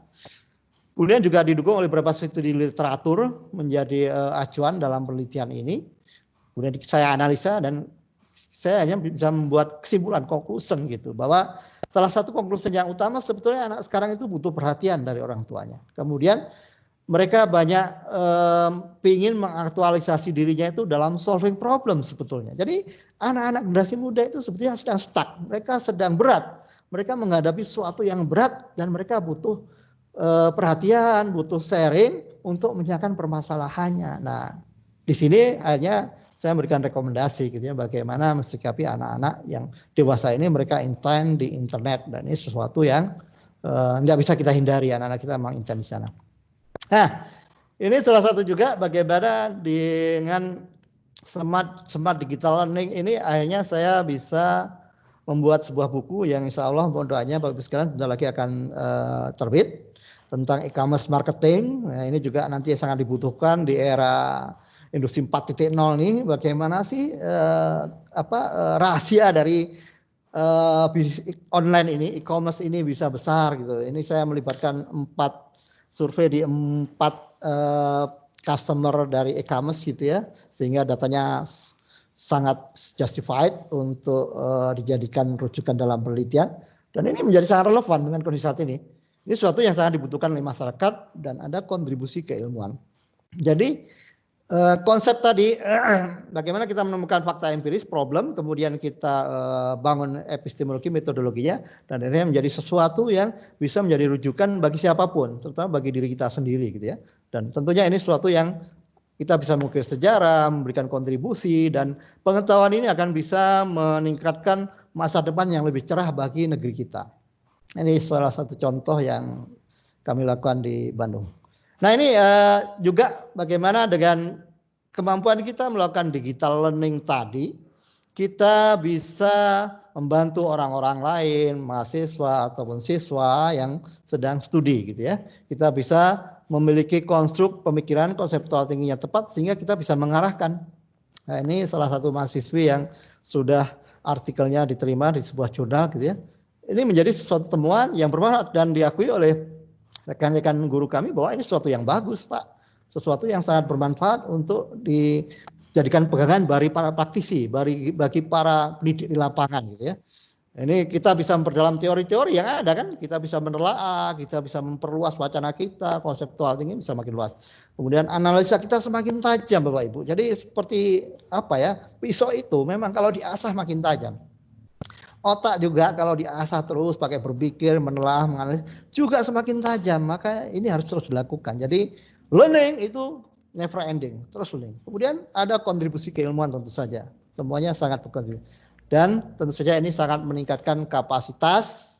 B: Kemudian juga didukung oleh beberapa studi literatur menjadi acuan dalam penelitian ini. Kemudian saya analisa dan saya hanya bisa membuat kesimpulan, conclusion gitu, bahwa salah satu conclusion yang utama sebetulnya anak sekarang itu butuh perhatian dari orang tuanya. Kemudian mereka banyak ingin mengaktualisasi dirinya itu dalam solving problem sebetulnya. Jadi anak-anak generasi muda itu sebetulnya sedang stuck, mereka sedang berat, mereka menghadapi sesuatu yang berat dan mereka butuh perhatian, butuh sharing untuk menyelesaikan permasalahannya. Nah, di sini akhirnya saya memberikan rekomendasi gitu ya, bagaimana mensikapi anak-anak yang dewasa ini, mereka intens di internet, dan ini sesuatu yang nggak bisa kita hindari, anak-anak kita memang intens di sana. Nah, ini salah satu juga bagaimana dengan smart digital learning ini akhirnya saya bisa membuat sebuah buku yang insya Allah mohon doanya Bapak Ibu sekalian sebentar lagi akan terbit tentang e-commerce marketing. Nah, ini juga nanti sangat dibutuhkan di era industri 4.0 ini. Bagaimana sih rahasia dari bisnis online ini, e-commerce ini bisa besar gitu. Ini saya melibatkan 4 survei di 4 customer dari e-commerce gitu ya, sehingga datanya sangat justified untuk dijadikan rujukan dalam penelitian, dan ini menjadi sangat relevan dengan kondisi saat ini. Ini sesuatu yang sangat dibutuhkan oleh masyarakat dan ada kontribusi keilmuan. Jadi konsep tadi bagaimana kita menemukan fakta empiris, problem, kemudian kita bangun epistemologi, metodologinya, dan akhirnya menjadi sesuatu yang bisa menjadi rujukan bagi siapapun, terutama bagi diri kita sendiri gitu ya. Dan tentunya ini sesuatu yang kita bisa mengukir sejarah, memberikan kontribusi, dan pengetahuan ini akan bisa meningkatkan masa depan yang lebih cerah bagi negeri kita. Ini salah satu contoh yang kami lakukan di Bandung. Nah ini juga bagaimana dengan kemampuan kita melakukan digital learning tadi, kita bisa membantu orang-orang lain, mahasiswa ataupun siswa yang sedang studi gitu ya. Kita bisa memiliki konstruk pemikiran konseptual tinggi yang tepat sehingga kita bisa mengarahkan. Nah ini salah satu mahasiswi yang sudah artikelnya diterima di sebuah jurnal gitu ya. Ini menjadi sesuatu temuan yang bermanfaat dan diakui oleh rekan-rekan guru kami bahwa ini sesuatu yang bagus Pak. Sesuatu yang sangat bermanfaat untuk dijadikan pegangan bagi para praktisi, bagi para pendidik di lapangan gitu ya. Ini kita bisa memperdalam teori-teori yang ada kan, kita bisa menelaah, kita bisa memperluas wacana kita, konseptual tinggi bisa makin luas. Kemudian analisa kita semakin tajam Bapak Ibu. Jadi seperti apa ya, pisau itu memang kalau diasah makin tajam. Otak juga kalau diasah terus pakai berpikir, menelaah, menganalisis juga semakin tajam. Maka ini harus terus dilakukan. Jadi learning itu never ending, terus learning. Kemudian ada kontribusi keilmuan tentu saja. Semuanya sangat berkontribusi. Dan tentu saja ini sangat meningkatkan kapasitas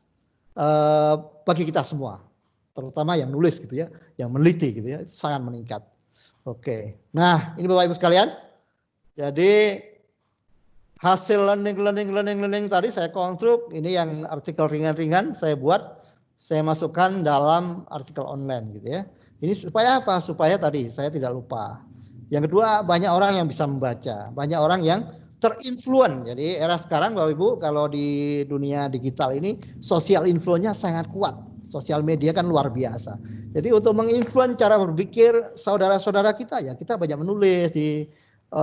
B: bagi kita semua. Terutama yang nulis gitu ya, yang meneliti gitu ya, sangat meningkat. Oke. Nah, ini Bapak Ibu sekalian. Jadi hasil learning tadi saya konstruk, ini yang artikel ringan-ringan saya buat, saya masukkan dalam artikel online gitu ya. Ini supaya apa? Supaya tadi saya tidak lupa. Yang kedua, banyak orang yang bisa membaca, banyak orang yang terinfluen. Jadi era sekarang Bapak Ibu kalau di dunia digital ini sosial influence-nya sangat kuat. Sosial media kan luar biasa. Jadi untuk menginfluen cara berpikir saudara-saudara kita ya, kita banyak menulis di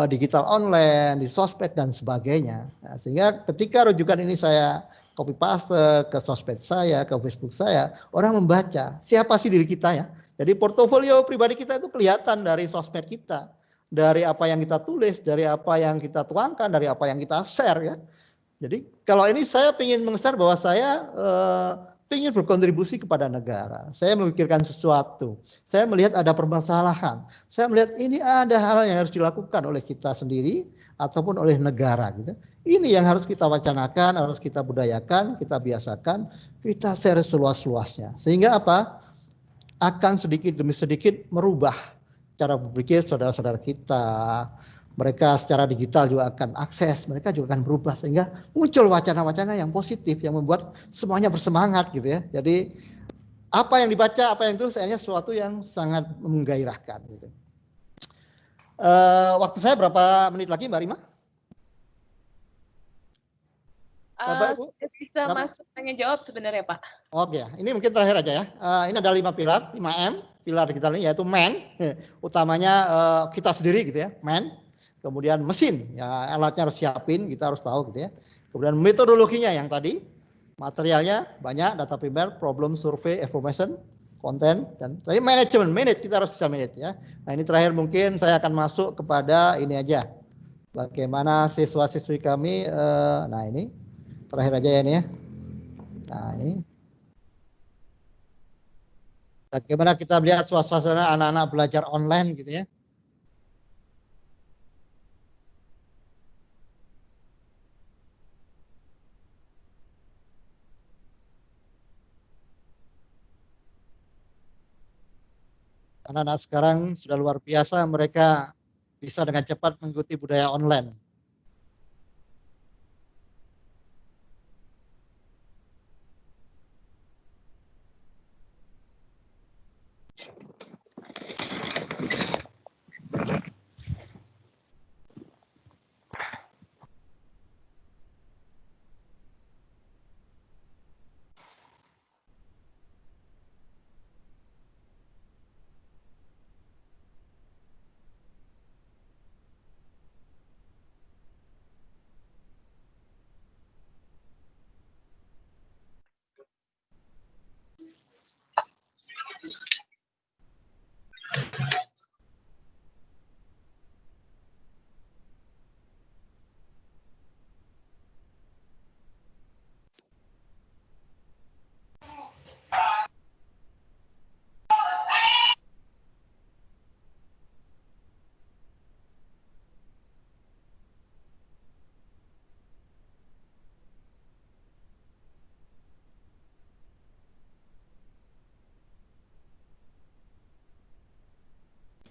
B: digital online, di sosmed dan sebagainya. Nah, sehingga ketika rujukan ini saya copy paste ke sosmed saya, ke Facebook saya, orang membaca siapa sih diri kita ya. Jadi portofolio pribadi kita itu kelihatan dari sosmed kita, dari apa yang kita tulis, dari apa yang kita tuangkan, dari apa yang kita share ya. Jadi kalau ini saya ingin meng-share bahwa saya ingin berkontribusi kepada negara. Saya memikirkan sesuatu. Saya melihat ada permasalahan. Saya melihat ini ada hal yang harus dilakukan oleh kita sendiri ataupun oleh negara gitu. Ini yang harus kita wacanakan, harus kita budayakan, kita biasakan, kita share seluas-luasnya. Sehingga apa? Akan sedikit demi sedikit merubah cara berpikir saudara-saudara kita. Mereka secara digital juga akan akses, mereka juga akan berubah sehingga muncul wacana-wacana yang positif yang membuat semuanya bersemangat gitu ya. Jadi apa yang dibaca, apa yang terus hanya sesuatu yang sangat menggairahkan gitu. Waktu saya berapa menit lagi Mbak Rima? Bapak Ibu?
A: Bisa masuk tanya jawab sebenarnya Pak.
B: Oke, ini mungkin terakhir aja ya. Ini ada 5 pilar, 5M, pilar digital ini yaitu man, utamanya kita sendiri gitu ya, man. Kemudian mesin, ya alatnya harus siapin, kita harus tahu gitu ya. Kemudian metodologinya yang tadi, materialnya banyak, data primer, problem, survei, information, konten, dan tadi manajemen, kita harus bisa manage ya. Nah ini terakhir mungkin saya akan masuk kepada ini aja. Bagaimana siswa-siswi kami, nah ini terakhir aja ya ini ya. Nah ini. Bagaimana kita melihat suasana anak-anak belajar online gitu ya. Anak-anak sekarang sudah luar biasa, mereka bisa dengan cepat mengikuti budaya online.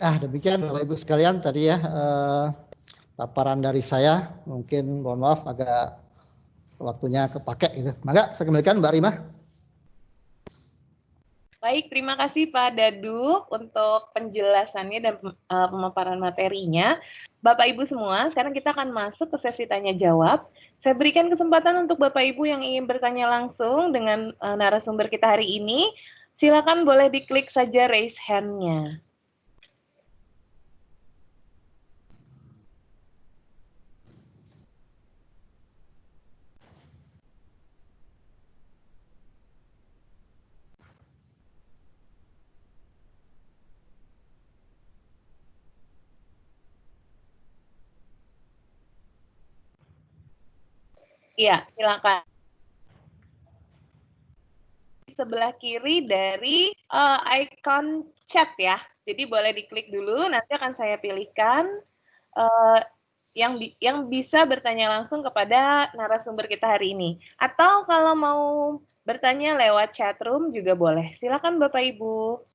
B: Demikian Bapak Ibu sekalian tadi ya paparan dari saya. Mungkin mohon maaf agak waktunya kepake gitu. Maka saya kembalikan Mbak Rima.
A: Baik, terima kasih Pak Daduk untuk penjelasannya dan pemaparan materinya. Bapak Ibu semua, sekarang kita akan masuk ke sesi tanya jawab. Saya berikan kesempatan untuk Bapak Ibu yang ingin bertanya langsung dengan narasumber kita hari ini. Silakan boleh diklik saja raise hand-nya. Iya, silakan. Di sebelah kiri dari icon chat ya. Jadi boleh diklik dulu, nanti akan saya pilihkan yang bisa bertanya langsung kepada narasumber kita hari ini. Atau kalau mau bertanya lewat chat room juga boleh. Silakan Bapak Ibu.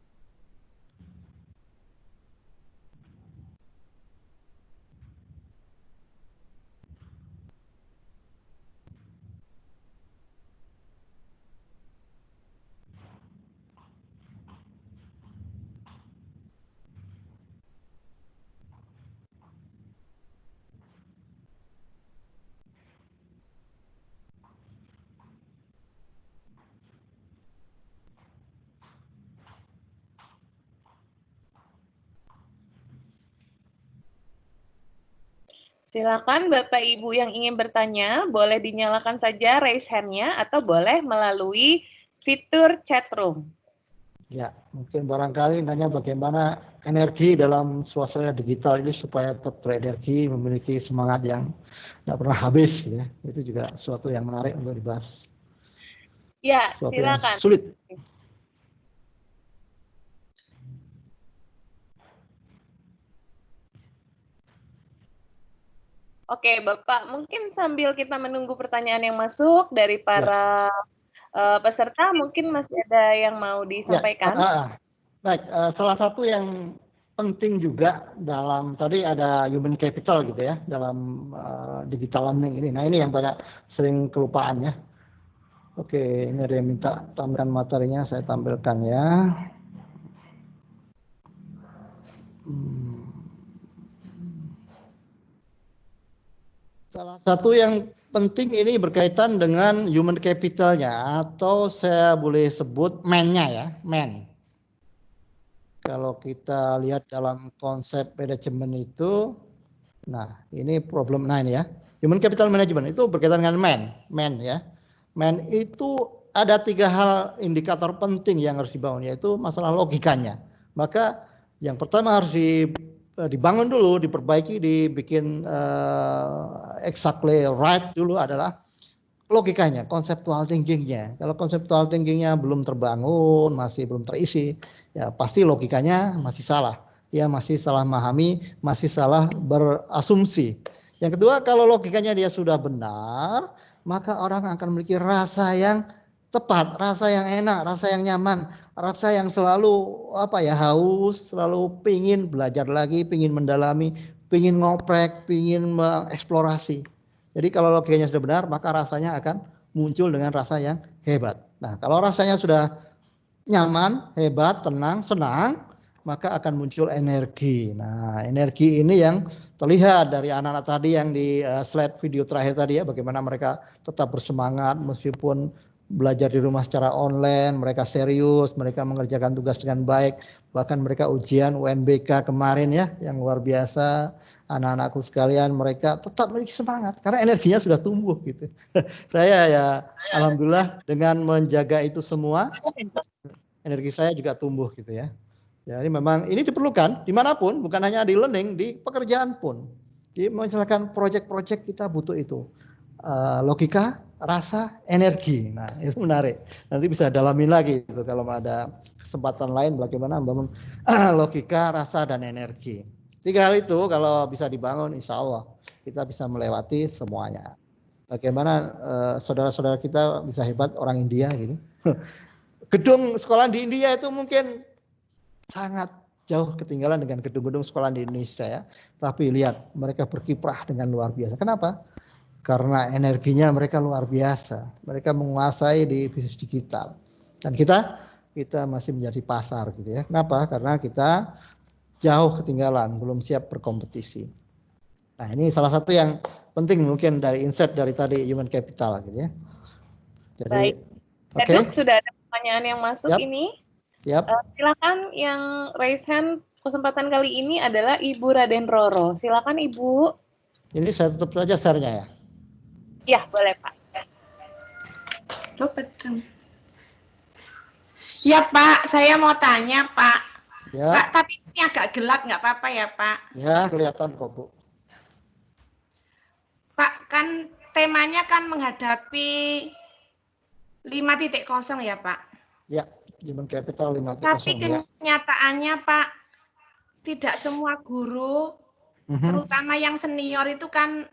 A: Silakan Bapak Ibu yang ingin bertanya, boleh dinyalakan saja raise hand-nya atau boleh melalui fitur chat room.
C: Ya, mungkin barangkali nanya bagaimana energi dalam suasana digital ini supaya tetap berenergi, memiliki semangat yang tidak pernah habis, ya. Itu juga suatu yang menarik untuk dibahas.
A: Ya,
C: suatu
A: silakan.
C: Yang sulit.
A: Oke, Bapak, mungkin sambil kita menunggu pertanyaan yang masuk dari para peserta, mungkin masih ada yang mau disampaikan.
C: Baik, salah satu yang penting juga dalam tadi ada human capital gitu ya dalam digital learning ini. Nah ini yang banyak sering kelupaan ya. Oke, ini ada yang minta tampilkan materinya, saya tampilkan ya.
B: Salah satu yang penting ini berkaitan dengan human capitalnya atau saya boleh sebut man-nya ya, man. Kalau kita lihat dalam konsep manajemen itu, nah ini problem 9 ya. Human capital management itu berkaitan dengan man ya. Man itu ada 3 hal indikator penting yang harus dibangun, yaitu masalah logikanya. Maka yang pertama harus dibangun dulu, diperbaiki, dibikin exactly right dulu adalah logikanya, conceptual thinkingnya. Kalau conceptual thinkingnya belum terbangun, masih belum terisi, ya pasti logikanya masih salah. Ya masih salah memahami, masih salah berasumsi. Yang kedua, kalau logikanya dia sudah benar, maka orang akan memiliki rasa yang tepat, rasa yang enak, rasa yang nyaman, rasa yang selalu haus, selalu pingin belajar lagi, pingin mendalami, pingin ngoprek, pingin mengeksplorasi. Jadi kalau logikanya sudah benar, maka rasanya akan muncul dengan rasa yang hebat. Nah, kalau rasanya sudah nyaman, hebat, tenang, senang, maka akan muncul energi. Nah, energi ini yang terlihat dari anak-anak tadi yang di slide video terakhir tadi ya, bagaimana mereka tetap bersemangat meskipun belajar di rumah secara online, mereka serius, mereka mengerjakan tugas dengan baik, bahkan mereka ujian UNBK kemarin ya, yang luar biasa. Anak-anakku sekalian, mereka tetap memiliki semangat karena energinya sudah tumbuh gitu. Saya ya alhamdulillah dengan menjaga itu semua, energi saya juga tumbuh gitu ya. Jadi memang ini diperlukan dimanapun, bukan hanya di learning, di pekerjaan pun. Jadi misalkan proyek-proyek kita butuh itu. Logika, rasa, energi. Nah itu menarik. Nanti bisa dalamin lagi gitu kalau ada kesempatan lain bagaimana membangun logika, rasa, dan energi. 3 hal itu kalau bisa dibangun, insya Allah kita bisa melewati semuanya. Bagaimana saudara-saudara kita bisa hebat orang India gitu. Gedung sekolah di India itu mungkin sangat jauh ketinggalan dengan gedung-gedung sekolah di Indonesia ya. Tapi lihat, mereka berkiprah dengan luar biasa. Kenapa? Karena energinya mereka luar biasa. Mereka menguasai di bisnis digital. Dan kita masih menjadi pasar gitu ya. Kenapa? Karena kita jauh ketinggalan, belum siap berkompetisi. Nah, ini salah satu yang penting mungkin dari insight dari tadi human capital gitu ya. Jadi,
A: Baik.
B: oke.
A: Dok, sudah ada pertanyaan yang masuk ini. Silakan yang raise hand kesempatan kali ini adalah Ibu Raden Roro. Silakan Ibu.
B: Ini saya tutup saja share-nya ya.
A: Ya, boleh Pak.
D: Ya Pak, saya mau tanya Pak.
B: Ya.
D: Pak, tapi ini agak gelap, nggak apa-apa ya Pak?
B: Ya, kelihatan kok Bu.
D: Pak, kan temanya kan menghadapi 5.0 ya Pak?
B: Ya, human capital 5.0.
D: Tapi
B: ya.
D: kenyataannya Pak, tidak semua guru, terutama yang senior itu kan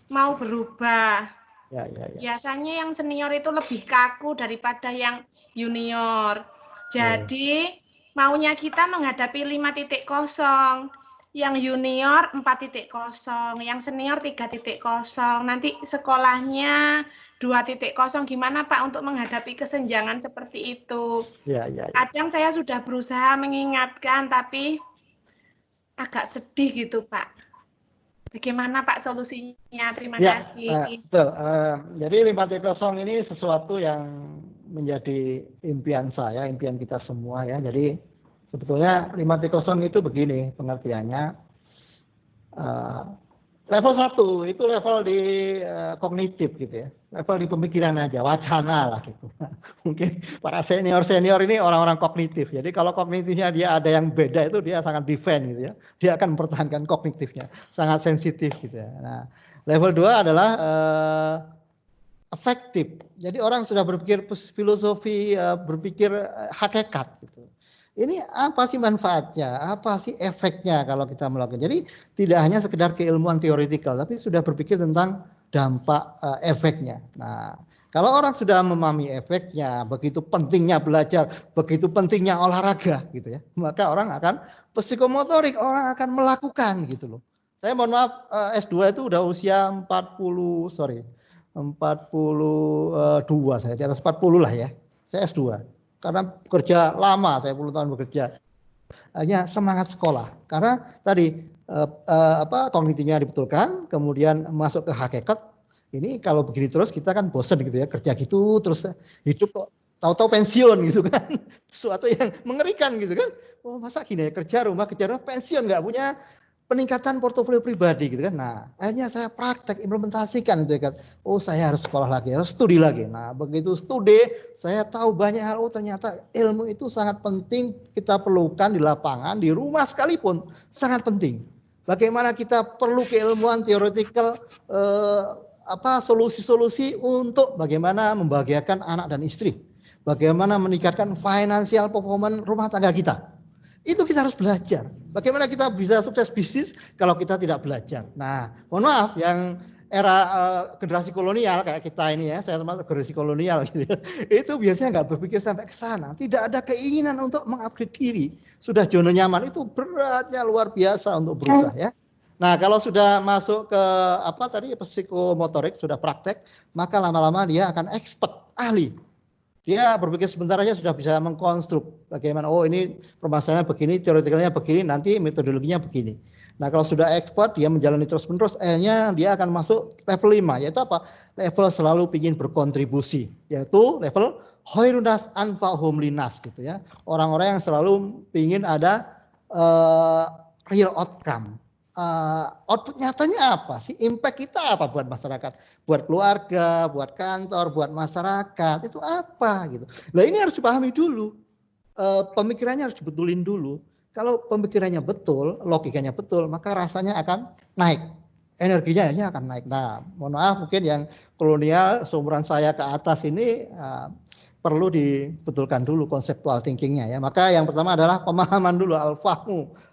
D: mau berubah.
B: Ya.
D: Biasanya yang senior itu lebih kaku daripada yang junior. Jadi maunya kita menghadapi 5.0, yang junior 4.0, yang senior 3.0. Nanti sekolahnya 2.0. Gimana Pak untuk menghadapi kesenjangan seperti itu?
B: Ya.
D: Kadang saya sudah berusaha mengingatkan, tapi agak sedih gitu Pak. Bagaimana Pak solusinya? Terima kasih.
C: Betul. Jadi 5.0 ini sesuatu yang menjadi impian saya, impian kita semua ya. Jadi sebetulnya 5.0 itu begini pengertiannya. Level 1 itu level di kognitif gitu ya. Level di pemikiran aja, wacana lah gitu. Mungkin para senior ini orang-orang kognitif. Jadi kalau kognitifnya dia ada yang beda itu dia sangat defend gitu ya. Dia akan mempertahankan kognitifnya. Sangat sensitif gitu ya. Nah, level 2 adalah efektif. Jadi orang sudah berpikir filosofi, berpikir hakikat gitu. Ini apa sih manfaatnya? Apa sih efeknya kalau kita melakukan? Jadi tidak hanya sekedar keilmuan teoretikal, tapi sudah berpikir tentang dampak efeknya. Nah, kalau orang sudah memahami efeknya, begitu pentingnya belajar, begitu pentingnya olahraga gitu ya, maka orang akan psikomotorik, orang akan melakukan gitu loh. Saya mohon maaf, S2 itu udah usia 42 saya, di atas 40 lah ya. Saya S2. Karena bekerja lama, saya 10 tahun bekerja. Hanya semangat sekolah. Karena tadi kognitifnya dibetulkan, kemudian masuk ke hakikat. Ini kalau begini terus kita kan bosan gitu ya, kerja gitu terus hidup kok tahu-tahu pensiun gitu kan. Sesuatu yang mengerikan gitu kan. Oh, masa gini ya, kerja rumah pensiun, nggak punya peningkatan portofolio pribadi gitu kan. Nah, akhirnya saya praktek implementasikan itu kan. Oh, saya harus sekolah lagi, harus studi lagi. Nah, begitu studi, saya tahu banyak hal. Oh, ternyata ilmu itu sangat penting kita perlukan di lapangan, di rumah sekalipun sangat penting. Bagaimana kita perlu keilmuan teoretikal, solusi-solusi untuk bagaimana membahagiakan anak dan istri. Bagaimana meningkatkan financial performance rumah tangga kita. Itu kita harus belajar. Bagaimana kita bisa sukses bisnis kalau kita tidak belajar. Nah, mohon maaf yang era generasi kolonial kayak kita ini ya, saya termasuk generasi kolonial gitu ya, itu biasanya nggak berpikir sampai ke sana. Tidak ada keinginan untuk mengupgrade diri. Sudah zona nyaman itu beratnya luar biasa untuk berubah ya. Nah, kalau sudah masuk ke psikomotorik, sudah praktek, maka lama-lama dia akan expert, ahli. Dia berpikir sebentar aja sudah bisa mengkonstruk bagaimana, oh ini permasalahannya begini, teoretikalnya begini, nanti metodologinya begini. Nah, kalau sudah expert, dia menjalani terus-menerus, akhirnya dia akan masuk level 5, yaitu apa? Level selalu ingin berkontribusi, yaitu level hoirunas anfa'hum linas gitu ya. Orang-orang yang selalu ingin ada real outcome. Output nyatanya apa sih? Impact kita apa buat masyarakat? Buat keluarga, buat kantor, buat masyarakat, itu apa gitu. Nah, ini harus dipahami dulu. Pemikirannya harus dibetulin dulu. Kalau pemikirannya betul, logikanya betul, maka rasanya akan naik. Energinya akan naik. Nah, mohon maaf mungkin yang kolonial, seumuran saya ke atas ini perlu dibetulkan dulu konseptual thinkingnya ya. Maka yang pertama adalah pemahaman dulu, al-fahmu.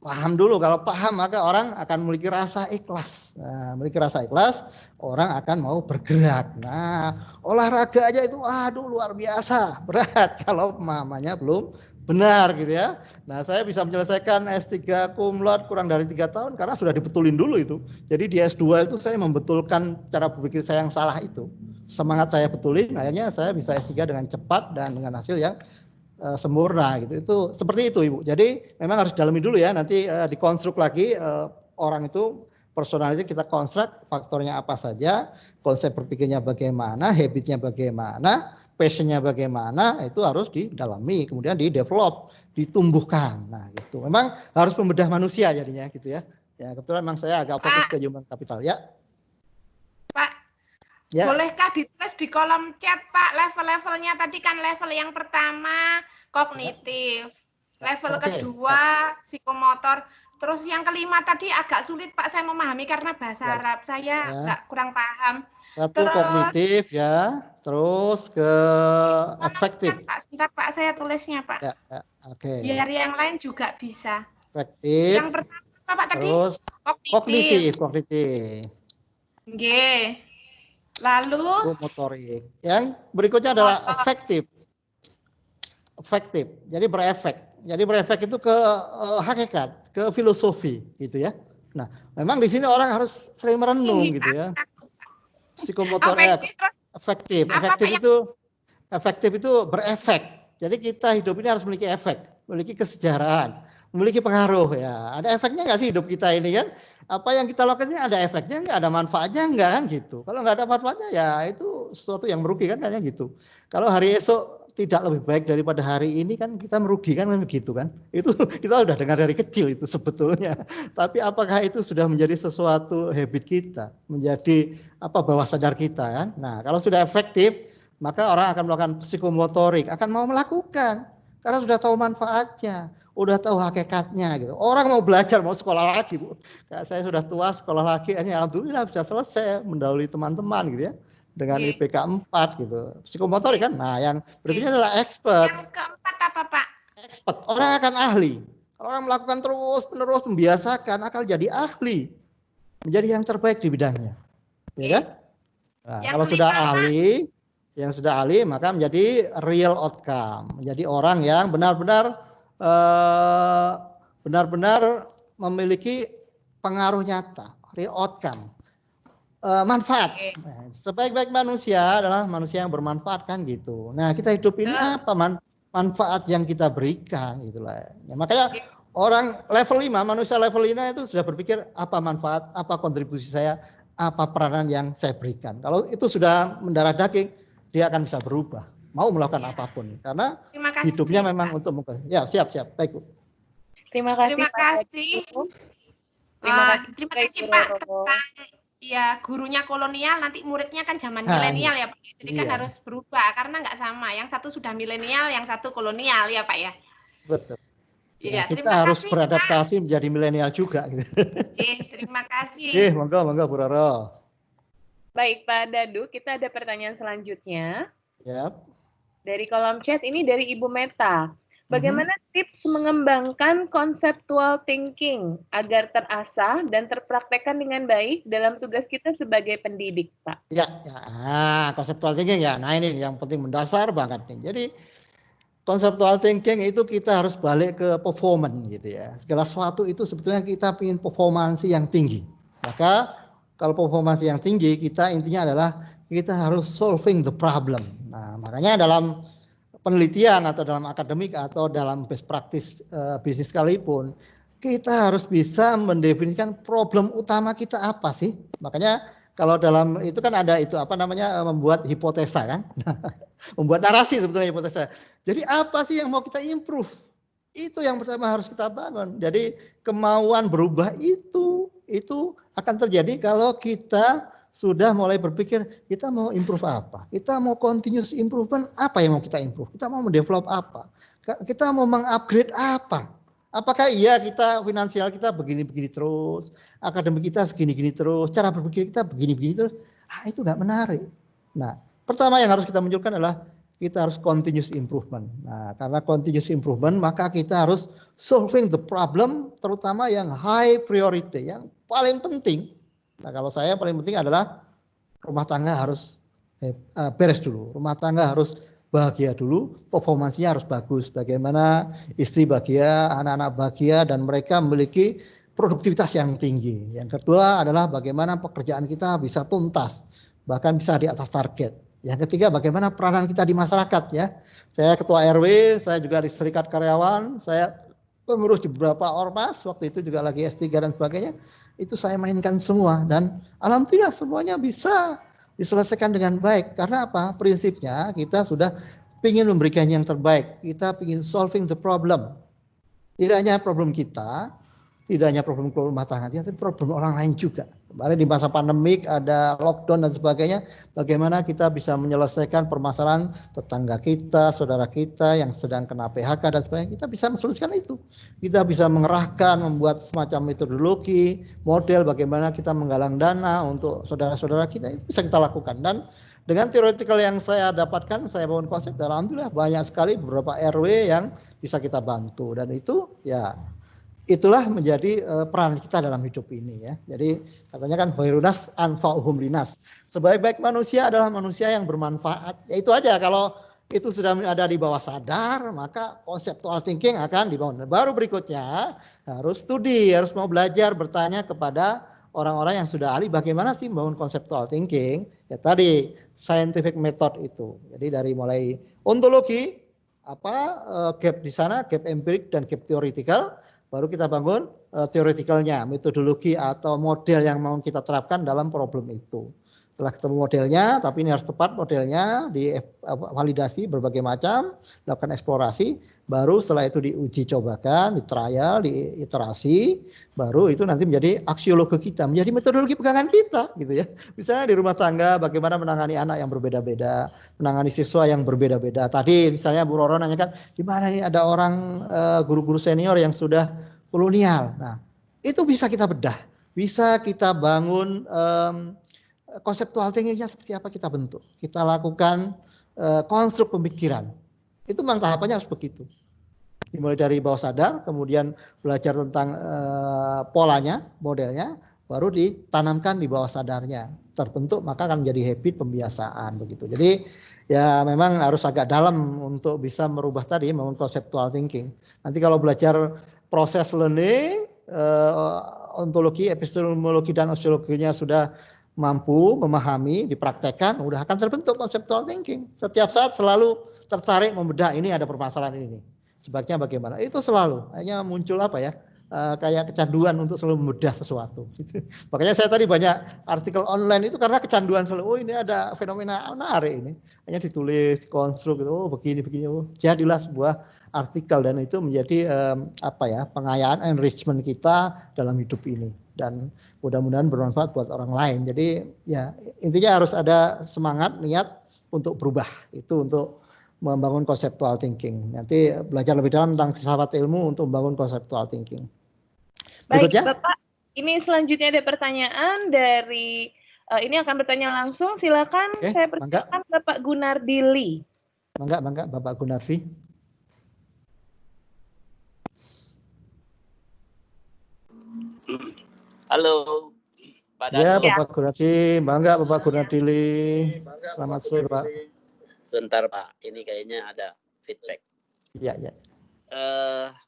C: Paham dulu, kalau paham maka orang akan memiliki rasa ikhlas. Nah, memiliki rasa ikhlas, orang akan mau bergerak. Nah, olahraga aja itu aduh luar biasa, berat kalau pemahamannya belum
B: benar gitu ya. Nah, saya bisa menyelesaikan S3 cum laude kurang dari 3 tahun karena sudah dibetulin dulu itu. Jadi di S2 itu saya membetulkan cara berpikir saya yang salah itu. Semangat saya betulin, akhirnya saya bisa S3 dengan cepat dan dengan hasil yang sempurna gitu. Itu seperti itu Ibu. Jadi memang harus dalami dulu ya, nanti dikonstruk lagi orang itu personality kita konstruk faktornya apa saja, konsep berpikirnya bagaimana, habitnya bagaimana, passionnya bagaimana, itu harus didalami, kemudian di-develop, ditumbuhkan. Nah, itu memang harus membedah manusia jadinya gitu ya. Ya, kebetulan memang saya agak fokus ke human capital ya.
D: Pak, ya. Bolehkah ditulis di kolom chat Pak level-levelnya? Tadi kan level yang pertama kognitif, level kedua psikomotor, terus yang kelima tadi agak sulit Pak saya memahami karena bahasa Arab, saya nggak kurang paham.
B: Satu terus, kognitif ya, terus ke efektif.
D: Pak, sebentar Pak, saya tulisnya Pak.
B: Ya,
D: Oke. Biar yang lain juga bisa.
B: Efektif.
D: Yang pertama apa Pak tadi?
B: Terus kognitif.
D: G. Lalu
B: motorik. Yang berikutnya adalah efektif. Efektif. Jadi berefek. Jadi berefek itu ke hakikat, ke filosofi gitu ya. Nah, memang di sini orang harus sering merenung gitu ya. Psikomotor efektif. Efektif itu berefek. Jadi kita hidup ini harus memiliki efek, memiliki kesejarahan, memiliki pengaruh ya. Ada efeknya nggak sih hidup kita ini kan? Apa yang kita lakukan ini ada efeknya nggak, ada manfaatnya nggak kan gitu. Kalau nggak ada manfaatnya ya itu sesuatu yang merugikan kayaknya gitu. Kalau hari esok tidak lebih baik daripada hari ini kan kita merugikan kan begitu kan. Itu kita sudah dengar dari kecil itu sebetulnya. Tapi apakah itu sudah menjadi sesuatu habit kita, menjadi bawah sadar kita kan. Nah, kalau sudah efektif, maka orang akan melakukan psikomotorik, akan mau melakukan karena sudah tahu manfaatnya, udah tahu hakikatnya gitu. Orang mau belajar, mau sekolah lagi, Bu. Kayak saya sudah tua sekolah lagi, ini alhamdulillah bisa selesai mendahului teman-teman gitu ya. Dengan IPK 4 gitu. Psikomotorik kan. Nah, yang berikutnya adalah expert.
D: Yang keempat apa, Pak?
B: Expert. Orang akan ahli. Orang melakukan terus-menerus membiasakan akan jadi ahli. Menjadi yang terbaik di bidangnya. Ya kan? Nah, kalau sudah ahli, yang sudah ahli maka menjadi real outcome. Menjadi orang yang benar-benar memiliki pengaruh nyata, real outcome. Manfaat. Nah, sebaik-baik manusia adalah manusia yang bermanfaat kan gitu. Nah, kita hidup ini apa manfaat yang kita berikan itulah. Ya, makanya orang level 5, manusia level 5 itu sudah berpikir apa manfaat, apa kontribusi saya, apa peranan yang saya berikan. Kalau itu sudah mendarah daging, dia akan bisa berubah, mau melakukan apapun karena hidupnya memang untuk ya siap. Baik, Bu.
A: Terima kasih.
D: Terima kasih Pak tentang ya gurunya kolonial, nanti muridnya kan zaman milenial ya Pak. Jadi kan harus berubah karena nggak sama. Yang satu sudah milenial, yang satu kolonial ya Pak ya.
B: Betul.
D: Ya,
B: kita harus beradaptasi Pak. Menjadi milenial juga.
D: Terima kasih.
B: Monggo Bu Roro.
A: Baik Pak Dadu, kita ada pertanyaan selanjutnya.
B: Yap.
A: Dari kolom chat ini dari Ibu Meta. Bagaimana tips mengembangkan conceptual thinking agar terasah dan terpraktekkan dengan baik dalam tugas kita sebagai pendidik, Pak?
B: Ya. Conceptual thinking ya. Nah ini yang penting mendasar banget nih. Jadi conceptual thinking itu kita harus balik ke performance gitu ya. Segala sesuatu itu sebetulnya kita ingin performansi yang tinggi. Maka kalau performansi yang tinggi kita intinya adalah kita harus solving the problem. Nah makanya dalam penelitian atau dalam akademik atau dalam best practice bisnis sekalipun kita harus bisa mendefinisikan problem utama kita apa sih. Makanya kalau dalam itu kan ada itu membuat hipotesa kan. Membuat narasi sebetulnya hipotesa. Jadi apa sih yang mau kita improve? Itu yang pertama harus kita bangun. Jadi kemauan berubah itu akan terjadi kalau kita sudah mulai berpikir kita mau improve apa, kita mau continuous improvement apa yang mau kita improve, kita mau mendevelop apa, kita mau mengupgrade apa. Apakah iya kita finansial kita begini-begini terus, akademik kita segini-gini terus, cara berpikir kita begini-begini terus, itu nggak menarik. Nah, pertama yang harus kita munculkan adalah kita harus continuous improvement. Nah, karena continuous improvement maka kita harus solving the problem, terutama yang high priority, yang paling penting. Nah, kalau saya paling penting adalah rumah tangga harus beres dulu. Rumah tangga harus bahagia dulu, performansinya harus bagus. Bagaimana istri bahagia, anak-anak bahagia, dan mereka memiliki produktivitas yang tinggi. Yang kedua adalah bagaimana pekerjaan kita bisa tuntas, bahkan bisa di atas target. Yang ketiga bagaimana peranan kita di masyarakat ya. Saya ketua RW, saya juga di serikat karyawan, saya pengurus di beberapa ormas, waktu itu juga lagi S3 dan sebagainya. Itu saya mainkan semua dan alhamdulillah semuanya bisa diselesaikan dengan baik. Karena apa? Prinsipnya kita sudah ingin memberikan yang terbaik. Kita ingin solving the problem. Tidak hanya problem kita, tidak hanya problem rumah tangga, tapi problem orang lain juga. Kemarin di masa pandemik ada lockdown dan sebagainya, bagaimana kita bisa menyelesaikan permasalahan tetangga kita, saudara kita yang sedang kena PHK dan sebagainya, kita bisa mensolisikan itu. Kita bisa mengerahkan, membuat semacam metodologi, model bagaimana kita menggalang dana untuk saudara-saudara kita, itu bisa kita lakukan. Dan dengan theoretical yang saya dapatkan, saya bangun konsep, dan alhamdulillah banyak sekali beberapa RW yang bisa kita bantu. Dan itu ya itulah menjadi peran kita dalam hidup ini ya. Jadi katanya kan khairunas anfa'uhum linas. Sebaik-baik manusia adalah manusia yang bermanfaat. Ya itu aja, kalau itu sudah ada di bawah sadar, maka conceptual thinking akan dibangun. Baru berikutnya harus studi, harus mau belajar, bertanya kepada orang-orang yang sudah ahli bagaimana sih membangun conceptual thinking. Ya tadi scientific method itu. Jadi dari mulai ontologi, gap di sana, gap empirik dan gap theoretical. Baru kita bangun theoreticalnya, metodologi atau model yang mau kita terapkan dalam problem itu. Setelah ketemu modelnya, tapi ini harus tepat modelnya, divalidasi berbagai macam, lakukan eksplorasi, baru setelah itu diuji cobakan, di trial, di iterasi, baru itu nanti menjadi aksiologi kita, menjadi metodologi pegangan kita, gitu ya. Misalnya di rumah tangga, bagaimana menangani anak yang berbeda-beda, menangani siswa yang berbeda-beda. Tadi misalnya Bu Roro nanyakan, gimana nih ada orang guru-guru senior yang sudah kolonial. Nah, itu bisa kita bedah, bisa kita bangun konseptual thinkingnya seperti apa kita bentuk. Kita lakukan konstruk pemikiran. Itu memang tahapannya harus begitu. Dimulai dari bawah sadar, kemudian belajar tentang polanya, modelnya, baru ditanamkan di bawah sadarnya. Terbentuk maka akan menjadi habit pembiasaan begitu. Jadi ya memang harus agak dalam untuk bisa merubah tadi membangun conceptual thinking. Nanti kalau belajar proses learning, ontologi, epistemologi dan sosiologinya sudah mampu memahami, dipraktekkan, udah akan terbentuk conceptual thinking. Setiap saat selalu tertarik membedah, ini ada permasalahan ini. Sebaiknya bagaimana? Itu selalu hanya muncul kayak kecanduan untuk selalu membedah sesuatu. Makanya saya tadi banyak artikel online itu karena kecanduan selalu. Oh ini ada fenomena menarik ini. Hanya ditulis, konstruk gitu. Oh begini. Oh, jadilah sebuah artikel dan itu menjadi pengayaan, enrichment kita dalam hidup ini. Dan mudah-mudahan bermanfaat buat orang lain. Jadi ya intinya harus ada semangat, niat untuk berubah. Itu untuk membangun conceptual thinking. Nanti belajar lebih dalam tentang filsafat ilmu untuk membangun conceptual thinking.
A: Baik, Bapak, ini selanjutnya ada pertanyaan dari ini akan bertanya langsung. Silakan. Oke, saya persilakan Bapak Gunardili.
B: Mangga, Bapak Gunardi.
E: Halo, Pak Danu.
B: Ya, Bapak Gunardi, bangga Bapak Gunardili. Selamat sore, Pak.
E: Sebentar, Pak. Ini kayaknya ada feedback.
B: Ya.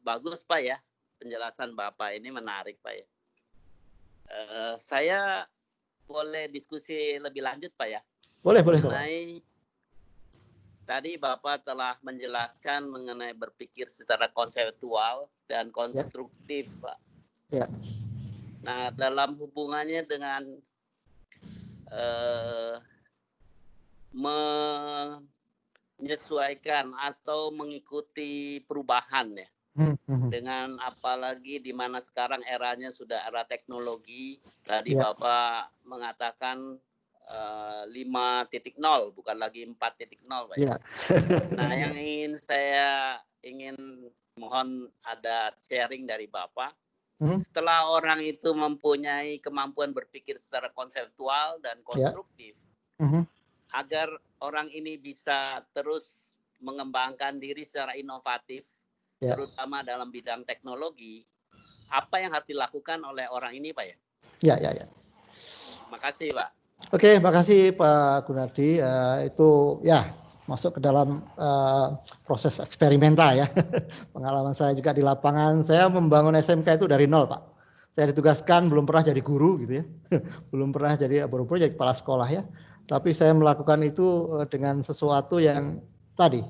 E: Bagus, Pak ya. Penjelasan Bapak ini menarik, Pak ya. Saya boleh diskusi lebih lanjut, Pak ya?
B: Boleh.
E: Tadi Bapak telah menjelaskan mengenai berpikir secara konseptual dan konstruktif, Pak.
B: Ya.
E: Nah, dalam hubungannya dengan menyesuaikan atau mengikuti perubahan ya, dengan apalagi di mana sekarang eranya sudah era teknologi. Tadi Bapak mengatakan 5.0 bukan lagi 4.0, Pak. Ya. Nah, yang saya ingin mohon ada sharing dari Bapak. Setelah orang itu mempunyai kemampuan berpikir secara konseptual dan konstruktif, agar orang ini bisa terus mengembangkan diri secara inovatif, terutama dalam bidang teknologi, apa yang harus dilakukan oleh orang ini, Pak ya?
B: Ya.
E: Makasih, Pak.
B: Oke, makasih Pak Gunardi. Itu ya masuk ke dalam proses eksperimental ya. Pengalaman saya juga di lapangan, saya membangun SMK itu dari nol, Pak. Saya ditugaskan, belum pernah jadi guru gitu ya. Belum pernah baru-baru jadi kepala sekolah ya. Tapi saya melakukan itu dengan sesuatu yang tadi,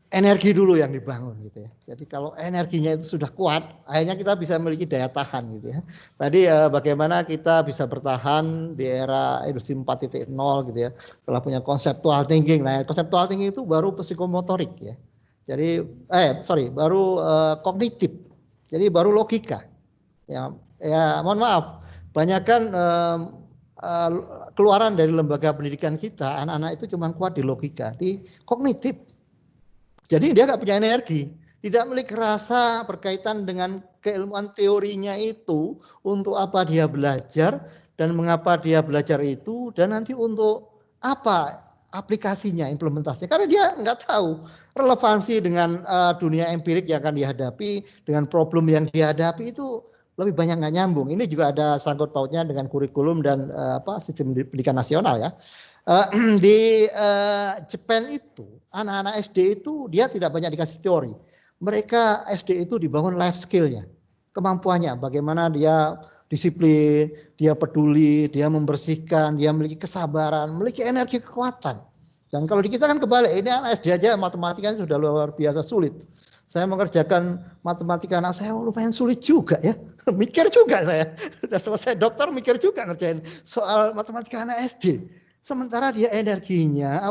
B: energi dulu yang dibangun gitu ya. Jadi kalau energinya itu sudah kuat, akhirnya kita bisa memiliki daya tahan gitu ya. Tadi bagaimana kita bisa bertahan di era industri 4.0 gitu ya. Setelah punya conceptual thinking. Nah, conceptual thinking itu baru psikomotorik ya. Jadi baru kognitif. Jadi baru logika. Ya mohon maaf, banyakkan keluaran dari lembaga pendidikan kita, anak-anak itu cuma kuat di logika, di kognitif. Jadi dia nggak punya energi, tidak memiliki rasa berkaitan dengan keilmuan teorinya itu, untuk apa dia belajar dan mengapa dia belajar itu, dan nanti untuk apa aplikasinya, implementasinya. Karena dia nggak tahu relevansi dengan dunia empirik yang akan dihadapi, dengan problem yang dihadapi itu lebih banyak nggak nyambung. Ini juga ada sangkut pautnya dengan kurikulum dan sistem pendidikan nasional ya. Di Jepang itu anak-anak SD itu dia tidak banyak dikasih teori. Mereka SD itu dibangun life skill-nya, kemampuannya, bagaimana dia disiplin, dia peduli, dia membersihkan, dia memiliki kesabaran, memiliki energi kekuatan. Dan kalau di kita kan kebalik, ini anak SD aja matematikanya sudah luar biasa sulit. Saya mengerjakan matematika anak saya lumayan sulit juga ya. Mikir juga saya. Sudah selesai dokter mikir juga ngerjain soal matematika anak SD. Sementara dia energinya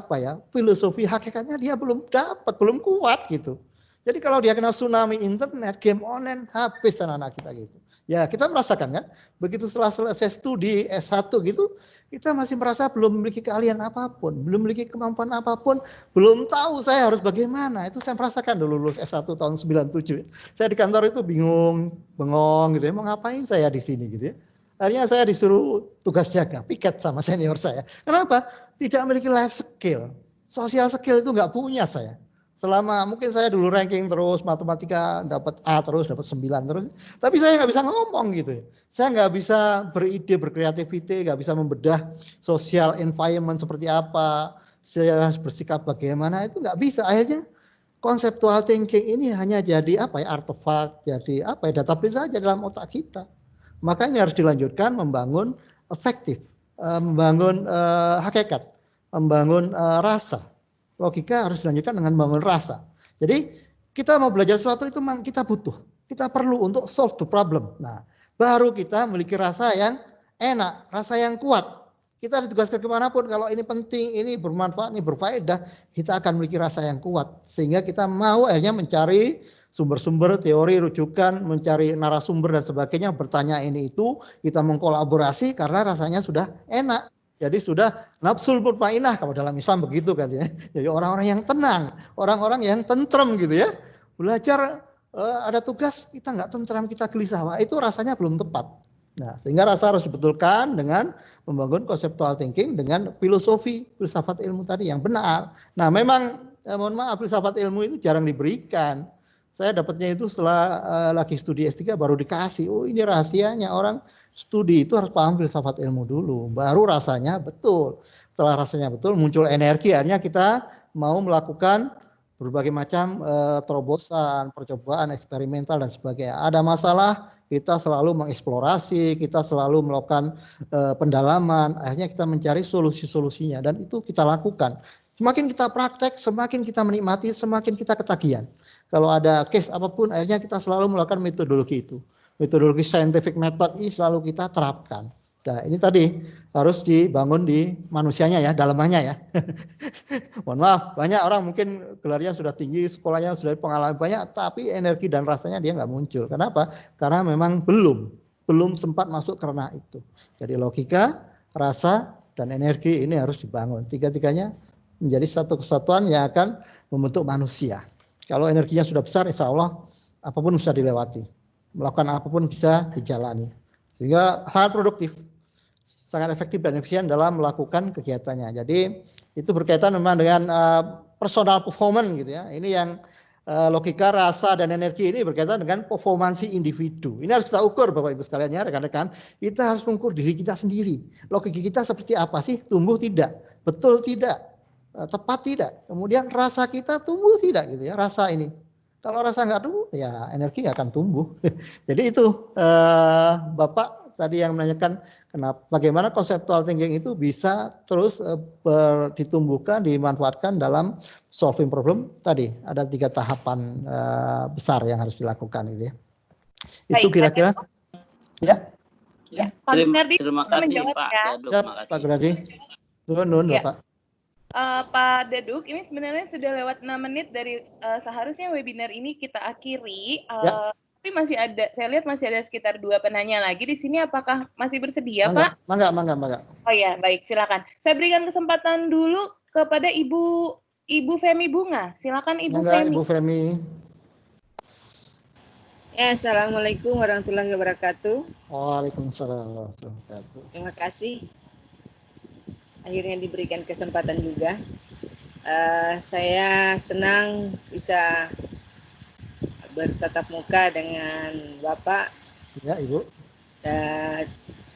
B: filosofi hakikatnya dia belum dapat, belum kuat gitu. Jadi kalau dia kena tsunami internet, game online, habis anak-anak kita gitu. Ya kita merasakan kan, begitu setelah selesai studi S1 gitu, kita masih merasa belum memiliki keahlian apapun, belum memiliki kemampuan apapun, belum tahu saya harus bagaimana. Itu saya merasakan dulu lulus S1 tahun 97. Saya di kantor itu bingung, bengong gitu ya, mau ngapain saya di sini gitu ya. Akhirnya saya disuruh tugas jaga, piket sama senior saya. Kenapa? Tidak memiliki life skill. Social skill itu nggak punya saya. Selama mungkin saya dulu ranking terus, matematika dapat A terus, dapat 9 terus. Tapi saya nggak bisa ngomong gitu. Saya nggak bisa beride, berkreativiti, nggak bisa membedah social environment seperti apa. Saya harus bersikap bagaimana, itu nggak bisa. Akhirnya conceptual thinking ini hanya jadi artefak, jadi database saja dalam otak kita. Makanya harus dilanjutkan membangun efektif, membangun hakikat, membangun rasa. Logika harus dilanjutkan dengan membangun rasa. Jadi kita mau belajar sesuatu itu memang kita butuh, kita perlu untuk solve the problem. Nah, baru kita memiliki rasa yang enak, rasa yang kuat. Kita ditugaskan kemanapun, kalau ini penting, ini bermanfaat, ini berfaedah, kita akan memiliki rasa yang kuat. Sehingga kita mau akhirnya mencari sumber-sumber, teori, rujukan, mencari narasumber dan sebagainya, bertanya ini itu, kita mengkolaborasi karena rasanya sudah enak. Jadi sudah nafsul mutmainah, kalau dalam Islam begitu kan ya. Jadi orang-orang yang tenang, orang-orang yang tentrem gitu ya. Belajar ada tugas, kita nggak tentram, kita gelisah, wah, itu rasanya belum tepat. Nah, sehingga rasa harus dibetulkan dengan membangun conceptual thinking dengan filosofi, filsafat ilmu tadi yang benar. Nah, memang mohon maaf, filsafat ilmu itu jarang diberikan. Saya dapatnya itu setelah lagi studi S3 baru dikasih. Oh, ini rahasianya, orang studi itu harus paham filsafat ilmu dulu, baru rasanya betul. Setelah rasanya betul, muncul energi, akhirnya kita mau melakukan berbagai macam terobosan, percobaan, eksperimental dan sebagainya. Ada masalah, kita selalu mengeksplorasi, kita selalu melakukan pendalaman, akhirnya kita mencari solusi-solusinya dan itu kita lakukan. Semakin kita praktek, semakin kita menikmati, semakin kita ketagihan. Kalau ada case apapun, akhirnya kita selalu melakukan metodologi itu. Metodologi scientific method ini selalu kita terapkan. Nah, ini tadi harus dibangun di manusianya ya, dalamannya ya. Mohon maaf, banyak orang mungkin gelarnya sudah tinggi, sekolahnya sudah pengalaman banyak, tapi energi dan rasanya dia nggak muncul. Kenapa? Karena memang belum sempat masuk karena itu. Jadi logika, rasa, dan energi ini harus dibangun. Tiga-tiganya menjadi satu kesatuan yang akan membentuk manusia. Kalau energinya sudah besar, insya Allah apapun bisa dilewati. Melakukan apapun bisa dijalani. Sehingga sangat produktif. Sangat efektif dan efisien dalam melakukan kegiatannya. Jadi itu berkaitan memang dengan personal performance gitu ya. Ini yang logika, rasa, dan energi ini berkaitan dengan performansi individu. Ini harus kita ukur Bapak Ibu sekalian ya, rekan-rekan. Kita harus mengukur diri kita sendiri. Logika kita seperti apa sih? Tumbuh tidak? Betul tidak? tepat tidak? Kemudian rasa kita tumbuh tidak gitu ya, rasa ini. Kalau rasa nggak tumbuh, ya energi nggak akan tumbuh. Jadi itu Bapak tadi yang menanyakan bagaimana conceptual thinking itu bisa terus ditumbuhkan, dimanfaatkan dalam solving problem. Tadi ada 3 tahapan besar yang harus dilakukan gitu ya. Itu kira-kira. Ya.
A: Ya,
E: terima kasih Pak Daduk.
B: Pak Gradi. Nun
A: ya.
B: Bapak.
A: Pak Daduk, ini sebenarnya sudah lewat 6 menit dari seharusnya webinar ini kita akhiri. Tapi masih ada, saya lihat masih ada sekitar 2 penanya lagi di sini. Apakah masih bersedia, Pak?
B: Mangga.
A: Oh ya, baik, silakan. Saya berikan kesempatan dulu kepada Ibu Femi Bunga. Silakan Ibu Femi.
B: Ibu Femi.
F: Ya, Assalamualaikum warahmatullahi wabarakatuh.
B: Waalaikumsalam warahmatullahi wabarakatuh.
F: Terima kasih. Akhirnya diberikan kesempatan juga. Saya senang bisa bertatap muka dengan Bapak.
B: Ya, Ibu.
F: Dan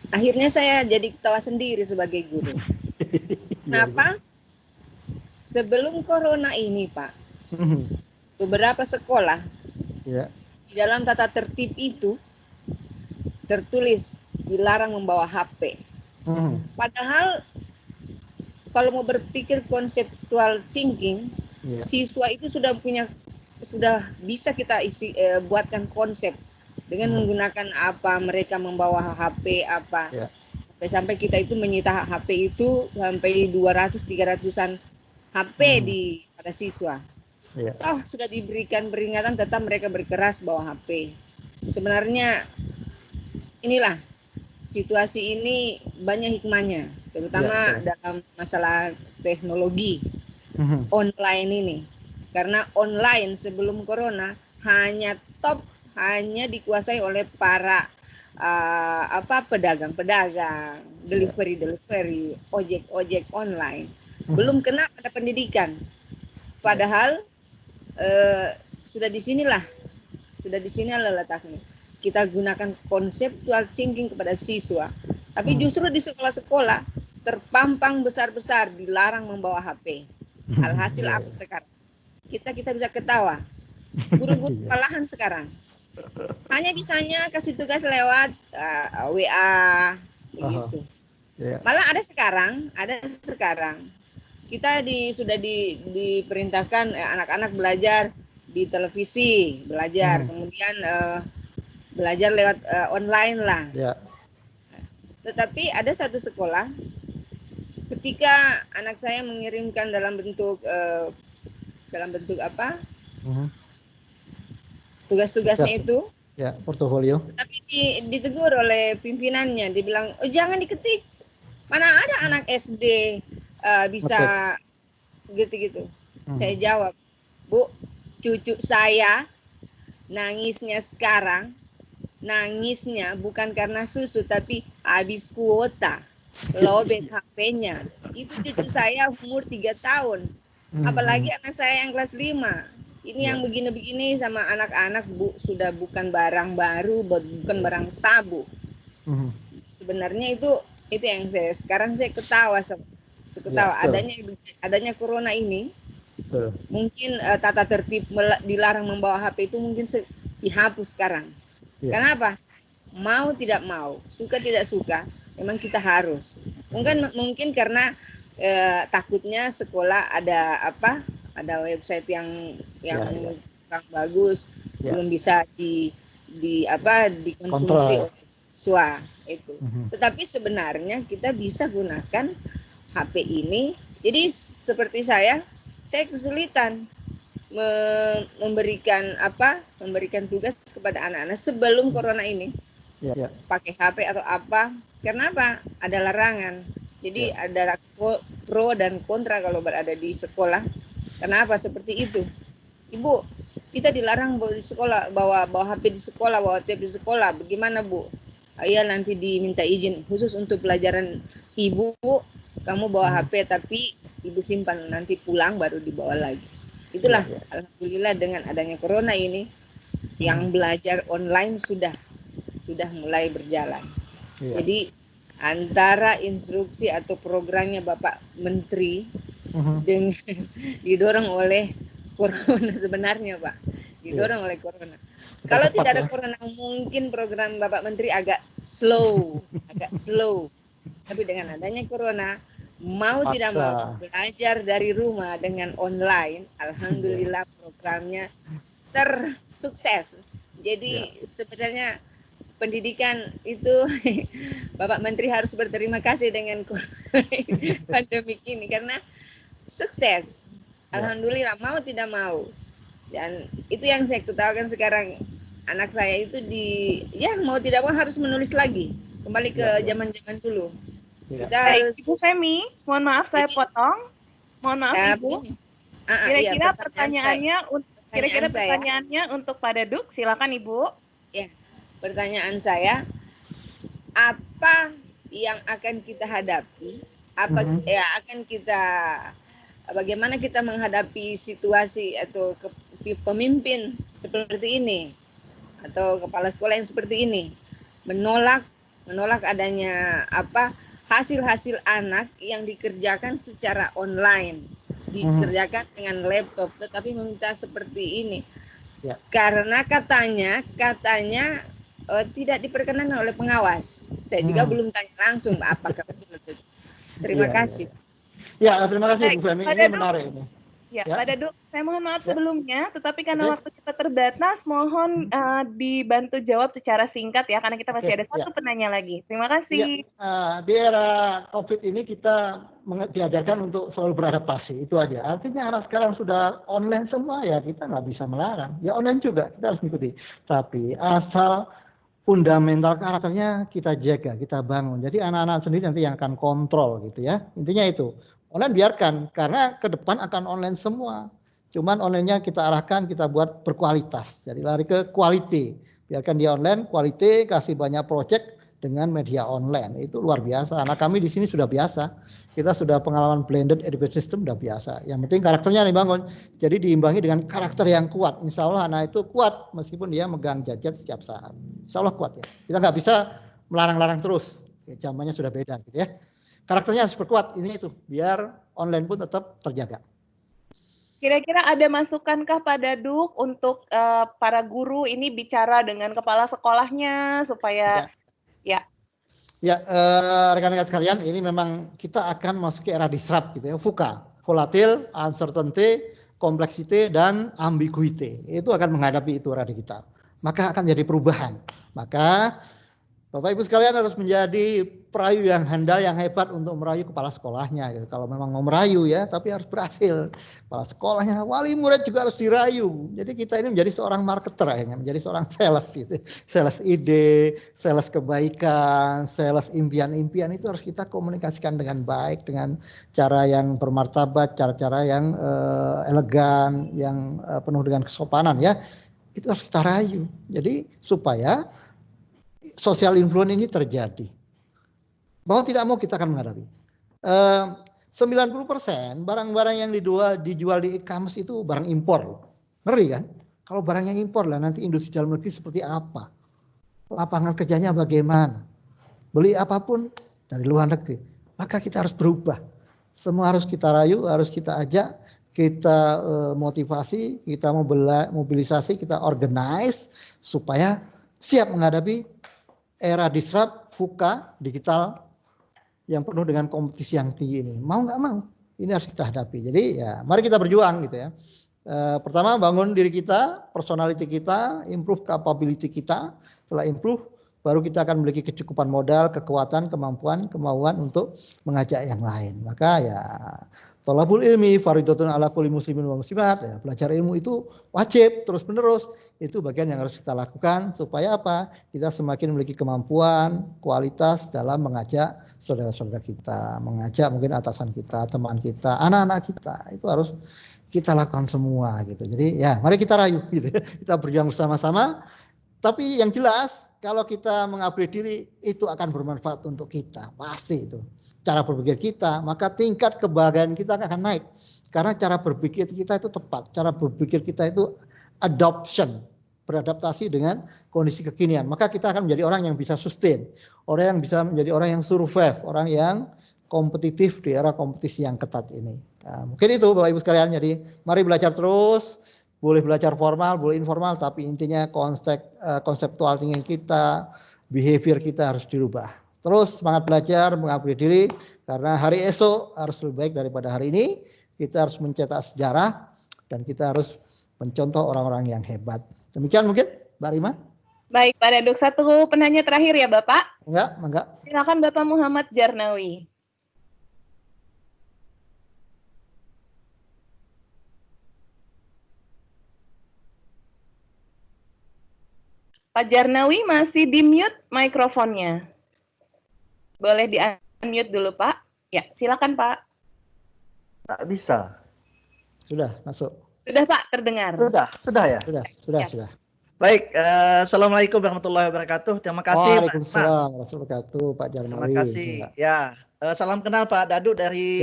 F: akhirnya saya jadi ketawa sendiri sebagai guru. Kenapa? Sebelum corona ini, Pak, beberapa sekolah di dalam tata tertib itu tertulis dilarang membawa HP. Padahal kalau mau berpikir conceptual thinking, siswa itu sudah bisa kita buatkan konsep dengan menggunakan apa mereka membawa HP apa. Sampai kita itu menyita HP itu sampai 200-300-an HP pada siswa. Sudah diberikan peringatan tetap mereka berkeras bawa HP. Sebenarnya inilah situasi ini banyak hikmahnya, terutama dalam masalah teknologi online ini. Karena online sebelum corona hanya dikuasai oleh para pedagang-pedagang, delivery, ojek online. Belum kena pada pendidikan. Padahal sudah di sinilah letaknya. Kita gunakan conceptual thinking kepada siswa. Tapi justru di sekolah-sekolah terpampang besar-besar dilarang membawa HP. Alhasil apa sekarang? Kita bisa ketawa. Guru-guru kewalahan sekarang. Hanya bisanya kasih tugas lewat WA begitu. Malah ada sekarang kita sudah diperintahkan anak-anak belajar di televisi, kemudian belajar lewat online lah. Tetapi ada satu sekolah ketika anak saya mengirimkan dalam bentuk apa? Tugas-tugasnya itu.
B: Ya, portofolio.
F: Tapi ditegur oleh pimpinannya, dibilang, "Oh, jangan diketik. Mana ada anak SD bisa gitu-gitu." Saya jawab, "Bu, cucu saya nangisnya sekarang, nangisnya bukan karena susu tapi habis kuota, lobet HP-nya. Itu cucu saya umur 3 tahun. Apalagi anak saya yang kelas 5. Ini yang begini-begini sama anak-anak, Bu, sudah bukan barang baru, bukan barang tabu." Sebenarnya itu yang sekarang saya ketawa. Adanya corona ini. Mungkin tata tertib dilarang membawa HP itu mungkin dihapus sekarang. Kenapa? Mau tidak mau, suka tidak suka, memang kita harus. Mungkin karena takutnya sekolah ada website yang kurang bagus, belum bisa dikonsumsi oleh siswa itu. Tetapi sebenarnya kita bisa gunakan HP ini. Jadi seperti saya kesulitan memberikan tugas kepada anak-anak sebelum corona ini. Pakai HP atau apa? Karena apa? Ada larangan. Jadi ada pro dan kontra kalau berada di sekolah. Kenapa seperti itu? Ibu, kita dilarang bawa HP di sekolah, bawa tab di sekolah. Bagaimana, Bu? Ya nanti diminta izin khusus untuk pelajaran Ibu. Kamu bawa HP tapi Ibu simpan, nanti pulang baru dibawa lagi. Itulah alhamdulillah dengan adanya corona ini yang belajar online sudah mulai berjalan. Jadi antara instruksi atau programnya Bapak Menteri dengan didorong oleh corona sebenarnya, Pak. Didorong oleh corona. Kalau tidak ada corona, mungkin program Bapak Menteri agak slow. Tapi dengan adanya corona, mau tidak mau belajar dari rumah dengan online, alhamdulillah programnya tersukses. Jadi sebenarnya pendidikan itu Bapak Menteri harus berterima kasih dengan pandemik ini karena sukses. Alhamdulillah, mau tidak mau. Dan itu yang saya ketahukan sekarang, anak saya itu mau tidak mau harus menulis lagi, kembali ke zaman-zaman dulu. Kita harus.
A: Ibu Femi, mohon maaf saya potong. Mohon maaf Ibu. Kira-kira pertanyaannya untuk Pak Daduk, silakan Ibu.
F: Ya, pertanyaan saya, apa yang akan kita hadapi? Bagaimana kita menghadapi situasi atau pemimpin seperti ini atau kepala sekolah yang seperti ini menolak adanya hasil-hasil anak yang dikerjakan secara online, dikerjakan dengan laptop, tetapi meminta seperti ini karena katanya tidak diperkenankan oleh pengawas. Saya juga belum tanya langsung apakah betul. Terima kasih.
C: Ya, terima kasih Bu Femi. Ini menarik ini.
A: Ya, Pak Daduk, saya mohon maaf sebelumnya, tetapi karena waktu kita terbatas, mohon dibantu jawab secara singkat ya, karena kita masih ada satu penanya lagi. Terima kasih.
C: Di era COVID ini kita diajarkan untuk selalu beradaptasi, itu aja. Artinya anak sekarang sudah online semua, ya kita nggak bisa melarang. Ya online juga, kita harus mengikuti. Tapi asal fundamental karakternya kita jaga, kita bangun. Jadi anak-anak sendiri nanti yang akan kontrol gitu ya. Intinya itu. Online biarkan, karena ke depan akan online semua. Cuman online-nya kita arahkan, kita buat berkualitas. Jadi lari ke quality. Biarkan dia online, quality, kasih banyak project dengan media online. Itu luar biasa. Anak kami di sini sudah biasa. Kita sudah pengalaman blended education system sudah biasa. Yang penting karakternya dibangun. Jadi diimbangi dengan karakter yang kuat. Insya Allah anak itu kuat meskipun dia megang gadget setiap saat. Insya Allah kuat ya. Kita nggak bisa melarang-larang terus. Zamannya sudah beda gitu ya. Karakternya harus berkuat, ini itu, biar online pun tetap terjaga.
A: Kira-kira ada masukankah Pak Daduk untuk para guru ini bicara dengan kepala sekolahnya supaya
B: rekan-rekan sekalian, ini memang kita akan masuk ke era disrupt gitu ya, VUCA, volatile, uncertainty, complexity, dan ambiguity. Itu akan menghadapi itu era digital. Maka akan jadi perubahan. Maka Bapak Ibu sekalian harus menjadi perayu yang handal, yang hebat untuk merayu kepala sekolahnya. Gitu. Kalau memang mau merayu ya, tapi harus berhasil. Kepala sekolahnya, wali murid juga harus dirayu. Jadi kita ini menjadi seorang marketer akhirnya, menjadi seorang sales gitu. Sales ide, sales kebaikan, sales impian-impian itu harus kita komunikasikan dengan baik, dengan cara yang bermartabat, cara-cara yang elegan, yang penuh dengan kesopanan ya. Itu harus kita rayu. Jadi supaya social influence ini terjadi. Mau tidak mau kita akan menghadapi. 90% barang-barang yang dijual di e-commerce itu barang impor. Ngeri kan? Kalau barang yang impor lah nanti industri dalam negeri seperti apa? Lapangan kerjanya bagaimana? Beli apapun dari luar negeri. Maka kita harus berubah. Semua harus kita rayu, harus kita ajak, kita motivasi, kita mobilisasi, kita organize supaya siap menghadapi era disrupt, VUCA, digital yang penuh dengan kompetisi yang tinggi ini. Mau nggak mau, ini harus kita hadapi. Jadi ya mari kita berjuang gitu ya. Pertama bangun diri kita, personality kita, improve capability kita. Setelah improve, baru kita akan memiliki kecukupan modal, kekuatan, kemampuan, kemauan untuk mengajak yang lain. Maka ya thalabul ilmi fardhatun ala kulli muslimin wa muslimat. Ya, belajar ilmu itu wajib terus-menerus. Itu bagian yang harus kita lakukan supaya apa? Kita semakin memiliki kemampuan, kualitas dalam mengajak saudara-saudara kita, mengajak mungkin atasan kita, teman kita, anak-anak kita. Itu harus kita lakukan semua gitu. Jadi ya, mari kita rayu gitu ya. Kita berjuang bersama-sama. Tapi yang jelas kalau kita mengupgrade diri itu akan bermanfaat untuk kita, pasti itu. Cara berpikir kita, maka tingkat kebahagiaan kita akan naik. Karena cara berpikir kita itu tepat. Cara berpikir kita itu adoption, beradaptasi dengan kondisi kekinian. Maka kita akan menjadi orang yang bisa sustain. Orang yang bisa menjadi orang yang survive. Orang yang kompetitif di era kompetisi yang ketat ini. Nah, mungkin itu Bapak Ibu sekalian. Jadi mari belajar terus, boleh belajar formal, boleh informal, tapi intinya konseptual thinking kita, behavior kita harus dirubah. Terus semangat belajar, mengupgrade diri, karena hari esok harus lebih baik daripada hari ini. Kita harus mencetak sejarah dan kita harus mencontoh orang-orang yang hebat. Demikian mungkin Mbak Rima.
A: Baik, Pak Daduk, satu penanya terakhir ya Bapak.
B: Enggak.
A: Silakan Bapak Muhammad Jarnawi. Pak Jarnawi masih di mute mikrofonnya. Boleh di-unmute dulu Pak. Ya, silakan Pak.
G: Tak bisa.
B: Sudah masuk.
A: Sudah Pak, terdengar.
G: Sudah ya?
B: Sudah.
G: Baik, Assalamualaikum warahmatullahi wabarakatuh. Terima kasih
B: Waalaikumsalam warahmatullahi wabarakatuh Pak Jarnawi.
G: Terima kasih. Ya, salam kenal Pak Dadu dari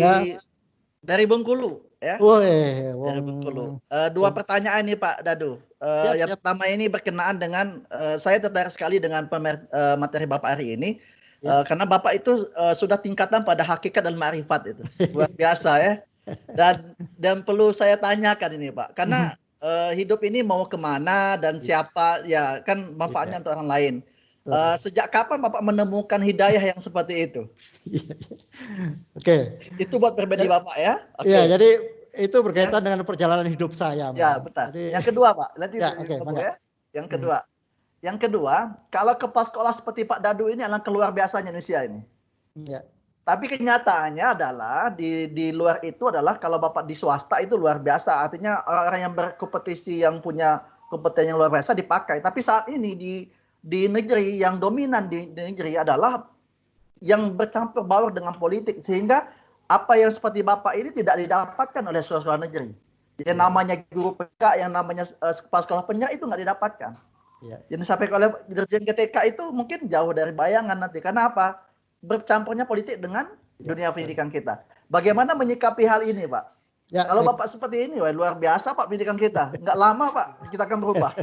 G: Bengkulu ya. Dari Bengkulu. Dua pertanyaan nih Pak Dadu. Yang pertama ini berkenaan dengan saya tertarik sekali dengan materi Bapak hari ini. Karena Bapak itu sudah tingkatan pada hakikat dan ma'rifat itu. Luar biasa ya. Dan perlu saya tanyakan ini Pak. Karena hidup ini mau kemana dan siapa, ya kan manfaatnya untuk orang lain. Sejak kapan Bapak menemukan hidayah yang seperti itu?
B: Oke.
G: Itu buat pribadi Bapak ya?
B: Iya, jadi itu berkaitan dengan perjalanan hidup saya.
G: Ya, betul. Jadi, yang kedua Pak, Yang kedua, kalau kepala sekolah seperti Pak Dadu ini adalah keluar biasanya Indonesia ini.
B: Ya.
G: Tapi kenyataannya adalah di luar itu adalah kalau Bapak di swasta itu luar biasa. Artinya orang-orang yang berkompetisi yang punya kompetensi yang luar biasa dipakai. Tapi saat ini di negeri yang dominan di negeri adalah yang bercampur baur dengan politik. Sehingga apa yang seperti Bapak ini tidak didapatkan oleh sekolah negeri. Yang namanya guru PK, yang namanya kepala sekolah penyak itu nggak didapatkan. Ya. Yang disampaikan oleh dirjen GTK itu mungkin jauh dari bayangan nanti. Karena apa? Bercampurnya politik dengan dunia pendidikan kita. Bagaimana menyikapi hal ini, Pak? Ya, kalau Bapak seperti ini, luar biasa Pak pendidikan kita. Nggak lama Pak, kita akan berubah.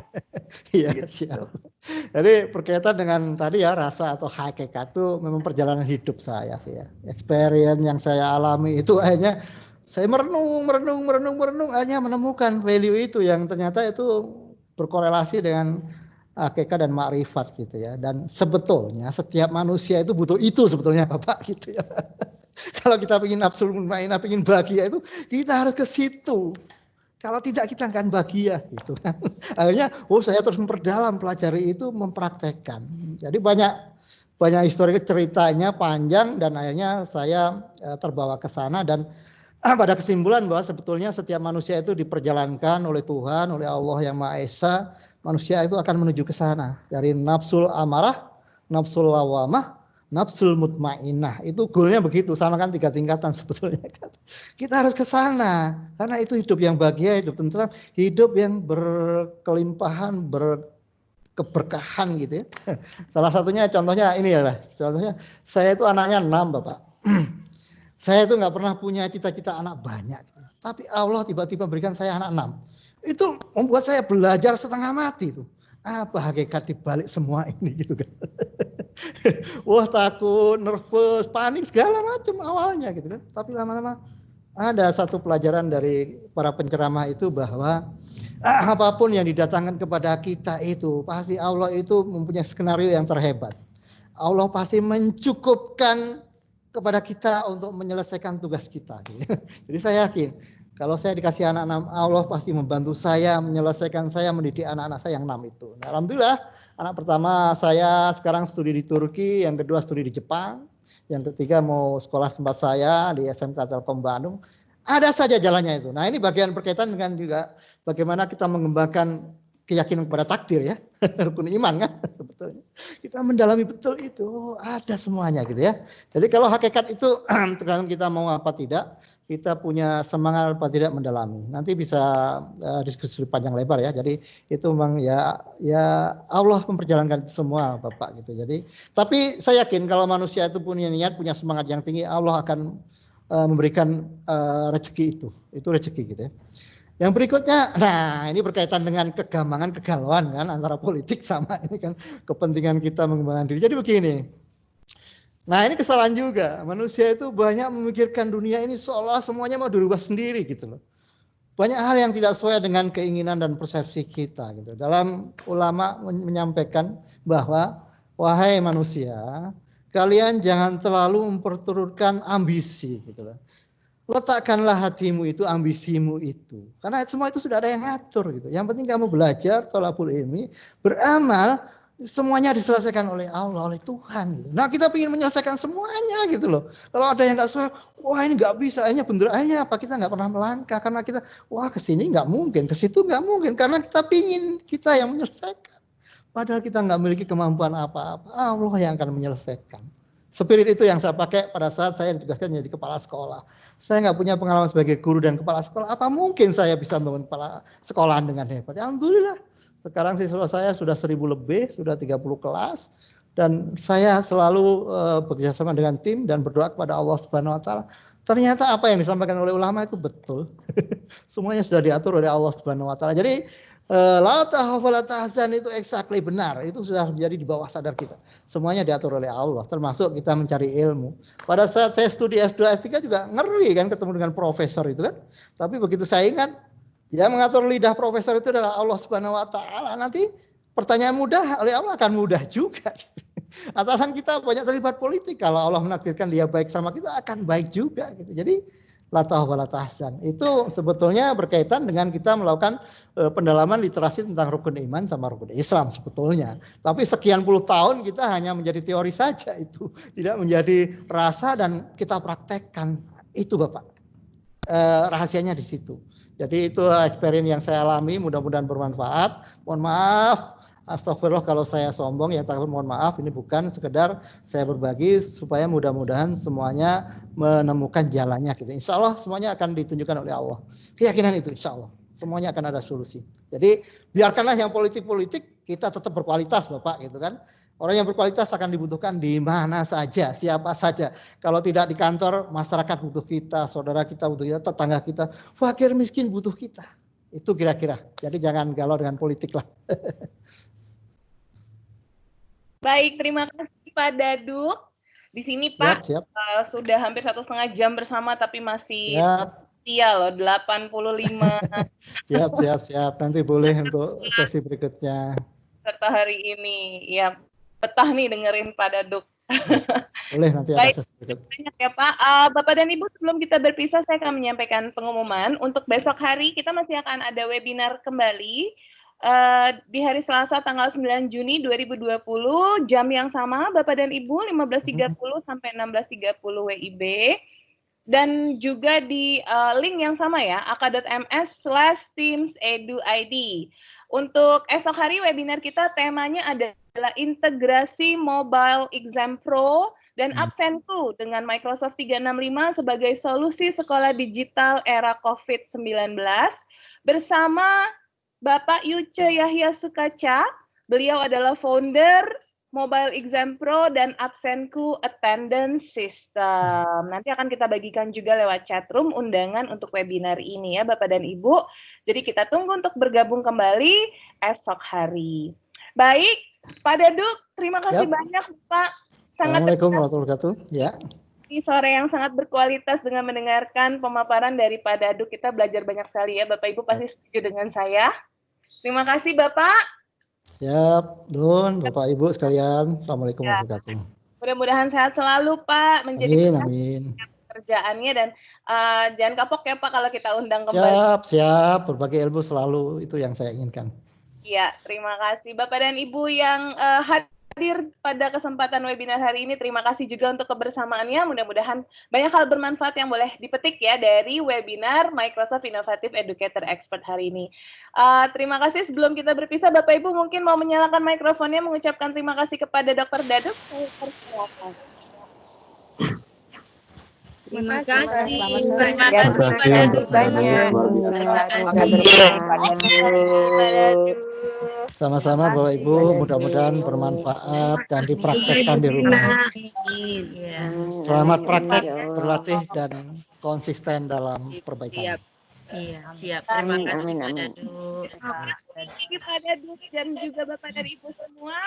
B: Iya, siap. Jadi berkaitan dengan tadi ya, rasa atau hakikat itu memang perjalanan hidup saya sih ya. Experience yang saya alami itu akhirnya saya merenung, akhirnya menemukan value itu yang ternyata itu berkorelasi dengan hakikat dan makrifat gitu ya. Dan sebetulnya setiap manusia itu butuh itu sebetulnya Bapak gitu ya. Kalau kita ingin nafsu mutmainah, ingin bahagia itu kita harus ke situ. Kalau tidak kita akan bahagia gitu kan. Akhirnya saya terus memperdalam, pelajari itu, mempraktekkan. Jadi banyak histori ceritanya panjang dan akhirnya saya terbawa ke sana dan pada kesimpulan bahwa sebetulnya setiap manusia itu diperjalankan oleh Tuhan, oleh Allah yang Maha Esa. Manusia itu akan menuju ke sana dari nafsul amarah, nafsul lawamah, nafsul mutmainah. Itu goalnya begitu, sama kan 3 tingkatan sebetulnya kan. Kita harus ke sana karena itu hidup yang bahagia, hidup tentram, hidup yang berkelimpahan, berkeberkahan gitu ya. Salah satunya contohnya ini adalah contohnya saya itu anaknya 6 Bapak. Saya itu nggak pernah punya cita-cita anak banyak, tapi Allah tiba-tiba berikan saya anak 6. Itu membuat saya belajar setengah mati tuh. Apa hakikat dibalik semua ini gitu kan. Wah takut, nervous, panik segala macam awalnya gitu kan. Tapi lama-lama ada satu pelajaran dari para penceramah itu bahwa apapun yang didatangkan kepada kita itu pasti Allah itu mempunyai skenario yang terhebat. Allah pasti mencukupkan kepada kita untuk menyelesaikan tugas kita. Jadi saya yakin kalau saya dikasih anak 6, Allah pasti membantu saya menyelesaikan saya mendidik anak-anak saya yang 6 itu. Nah, alhamdulillah, anak pertama saya sekarang studi di Turki, yang kedua studi di Jepang, yang ketiga mau sekolah tempat saya di SMK Telkom Bandung. Ada saja jalannya itu. Nah, ini bagian berkaitan dengan juga bagaimana kita mengembangkan keyakinan kepada takdir ya, rukun iman kan sebetulnya. Kita mendalami betul itu, ada semuanya gitu ya. Jadi kalau hakikat itu tergantung kita mau apa tidak. Kita punya semangat apa tidak mendalami. Nanti bisa diskusi panjang lebar ya. Jadi itu memang ya Allah memperjalankan semua Bapak gitu. Jadi tapi saya yakin kalau manusia itu punya niat, punya semangat yang tinggi, Allah akan memberikan rezeki itu. Itu rezeki gitu ya. Yang berikutnya, nah ini berkaitan dengan kegambangan, kegalauan kan antara politik sama ini kan kepentingan kita mengembangkan diri. Jadi begini. Nah ini kesalahan juga, manusia itu banyak memikirkan dunia ini seolah semuanya mau dirubah sendiri gitu loh. Banyak hal yang tidak sesuai dengan keinginan dan persepsi kita gitu. Dalam ulama menyampaikan bahwa wahai manusia, kalian jangan terlalu memperturutkan ambisi gitu loh. Letakkanlah hatimu itu, ambisimu itu. Karena semua itu sudah ada yang ngatur gitu. Yang penting kamu belajar, thalabul ilmi, beramal, semuanya diselesaikan oleh Allah, oleh Tuhan. Gitu. Nah kita ingin menyelesaikan semuanya gitu loh. Kalau ada yang nggak sesuai, wah ini nggak bisa, akhirnya bener aja apa kita nggak pernah melangkah karena kita, wah kesini nggak mungkin, ke situ nggak mungkin karena kita pingin kita yang menyelesaikan. Padahal kita nggak memiliki kemampuan apa-apa, Allah yang akan menyelesaikan. Spirit itu yang saya pakai pada saat saya ditugaskan jadi kepala sekolah. Saya nggak punya pengalaman sebagai guru dan kepala sekolah. Apa mungkin saya bisa membangun kepala sekolahan dengan hebat? Alhamdulillah. Sekarang siswa saya sudah 1000 lebih, sudah 30 kelas. Dan saya selalu bekerjasama dengan tim dan berdoa kepada Allah Subhanahu Wa Taala. Ternyata apa yang disampaikan oleh ulama itu betul. Semuanya sudah diatur oleh Allah Subhanahu Wa Taala. Jadi la takhaf wa la tahzan itu exactly benar. Itu sudah menjadi di bawah sadar kita. Semuanya diatur oleh Allah, termasuk kita mencari ilmu. Pada saat saya studi S2, S3 juga ngeri kan ketemu dengan profesor itu kan. Tapi begitu saya ingat, yang mengatur lidah profesor itu adalah Allah Subhanahu Wa Taala. Nanti pertanyaan mudah oleh Allah akan mudah juga. Atasan kita banyak terlibat politik. Kalau Allah menakdirkan dia baik sama kita akan baik juga. Gitu. Jadi la takhaf wa la tahzan. Itu sebetulnya berkaitan dengan kita melakukan pendalaman literasi tentang rukun iman sama rukun Islam sebetulnya. Tapi sekian puluh tahun kita hanya menjadi teori saja itu. Tidak menjadi rasa dan kita praktekkan. Itu Bapak. Rahasianya di situ. Jadi itu experience yang saya alami, mudah-mudahan bermanfaat. Mohon maaf, astagfirullah kalau saya sombong ya, tapi mohon maaf, ini bukan sekedar saya berbagi supaya mudah-mudahan semuanya menemukan jalannya. Gitu. Insya Allah semuanya akan ditunjukkan oleh Allah. Keyakinan itu insya Allah, semuanya akan ada solusi. Jadi biarkanlah yang politik-politik, kita tetap berkualitas Bapak gitu kan. Orang yang berkualitas akan dibutuhkan di mana saja, siapa saja. Kalau tidak di kantor, masyarakat butuh kita, saudara kita butuh kita, tetangga kita, fakir miskin butuh kita. Itu kira-kira. Jadi jangan galau dengan politik lah.
A: Baik, terima kasih Pak Daduk. Di sini Pak
B: siap.
A: Sudah hampir 1,5 jam bersama, tapi masih setia loh, 85.
B: Siap. Nanti boleh untuk sesi berikutnya.
A: Serta hari ini, ya. Betah nih dengerin Pak Daduk.
B: Boleh nanti ada sesi berikutnya.
A: Banyak ya Pak. Bapak dan Ibu, sebelum kita berpisah, saya akan menyampaikan pengumuman. Untuk besok hari, kita masih akan ada webinar kembali. Di hari Selasa tanggal 9 Juni 2020, jam yang sama, Bapak dan Ibu, 15.30 sampai 16.30 WIB. Dan juga di link yang sama ya, aka.ms/teams.edu.id. Untuk esok hari webinar kita temanya adalah integrasi Mobile Exam Pro dan Absenku dengan Microsoft 365 sebagai solusi sekolah digital era COVID-19 bersama Bapak Yuce Yahya Sukaca. Beliau adalah founder Mobile Exam Pro dan Absenku Attendance System. Nanti akan kita bagikan juga lewat chatroom undangan untuk webinar ini ya Bapak dan Ibu. Jadi kita tunggu untuk bergabung kembali esok hari. Baik, Pak Daduk, terima kasih banyak Pak.
B: Assalamualaikum warahmatullahi wabarakatuh. Ya.
A: Di sore yang sangat berkualitas dengan mendengarkan pemaparan dari Pak Daduk, kita belajar banyak sekali ya Bapak Ibu pasti setuju dengan saya. Terima kasih Bapak.
B: Siap, Dun, Bapak Ibu sekalian. Assalamualaikum warahmatullahi wabarakatuh.
A: Mudah-mudahan sehat selalu Pak.
B: Amin.
A: Kerjaannya dan jangan kapok ya Pak kalau kita undang kembali.
B: Siap. Berbagi ilmu selalu itu yang saya inginkan.
A: Iya, terima kasih Bapak dan Ibu yang hadir pada kesempatan webinar hari ini. Terima kasih juga untuk kebersamaannya. Mudah-mudahan banyak hal bermanfaat yang boleh dipetik ya dari webinar Microsoft Innovative Educator Expert hari ini. Terima kasih. Sebelum kita berpisah, Bapak Ibu mungkin mau menyalakan mikrofonnya mengucapkan terima kasih kepada Dr. Daduk.
F: Terima kasih.
D: Terima kasih Pak Daduk.
F: Terima kasih.
B: Sama-sama Bapak Ibu, mudah-mudahan bermanfaat dan dipraktekkan di rumah. Selamat praktek, berlatih dan konsisten dalam perbaikan.
F: Siap. Terima kasih Pak Daduk.
A: Terima kasih Pak Daduk dan juga Bapak dan Ibu semua.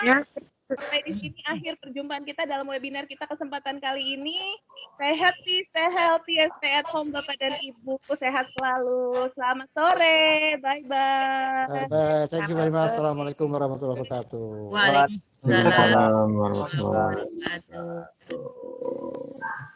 A: Sampai di sini akhir perjumpaan kita dalam webinar kita kesempatan kali ini. Stay happy, stay healthy, and stay at home Bapak dan Ibu. Sehat selalu. Selamat sore. Bye-bye.
B: Bye-bye. Thank you very much. Assalamualaikum warahmatullahi wabarakatuh.
H: Waalaikumsalam
I: Waalaikumsalam warahmatullahi
H: wabarakatuh.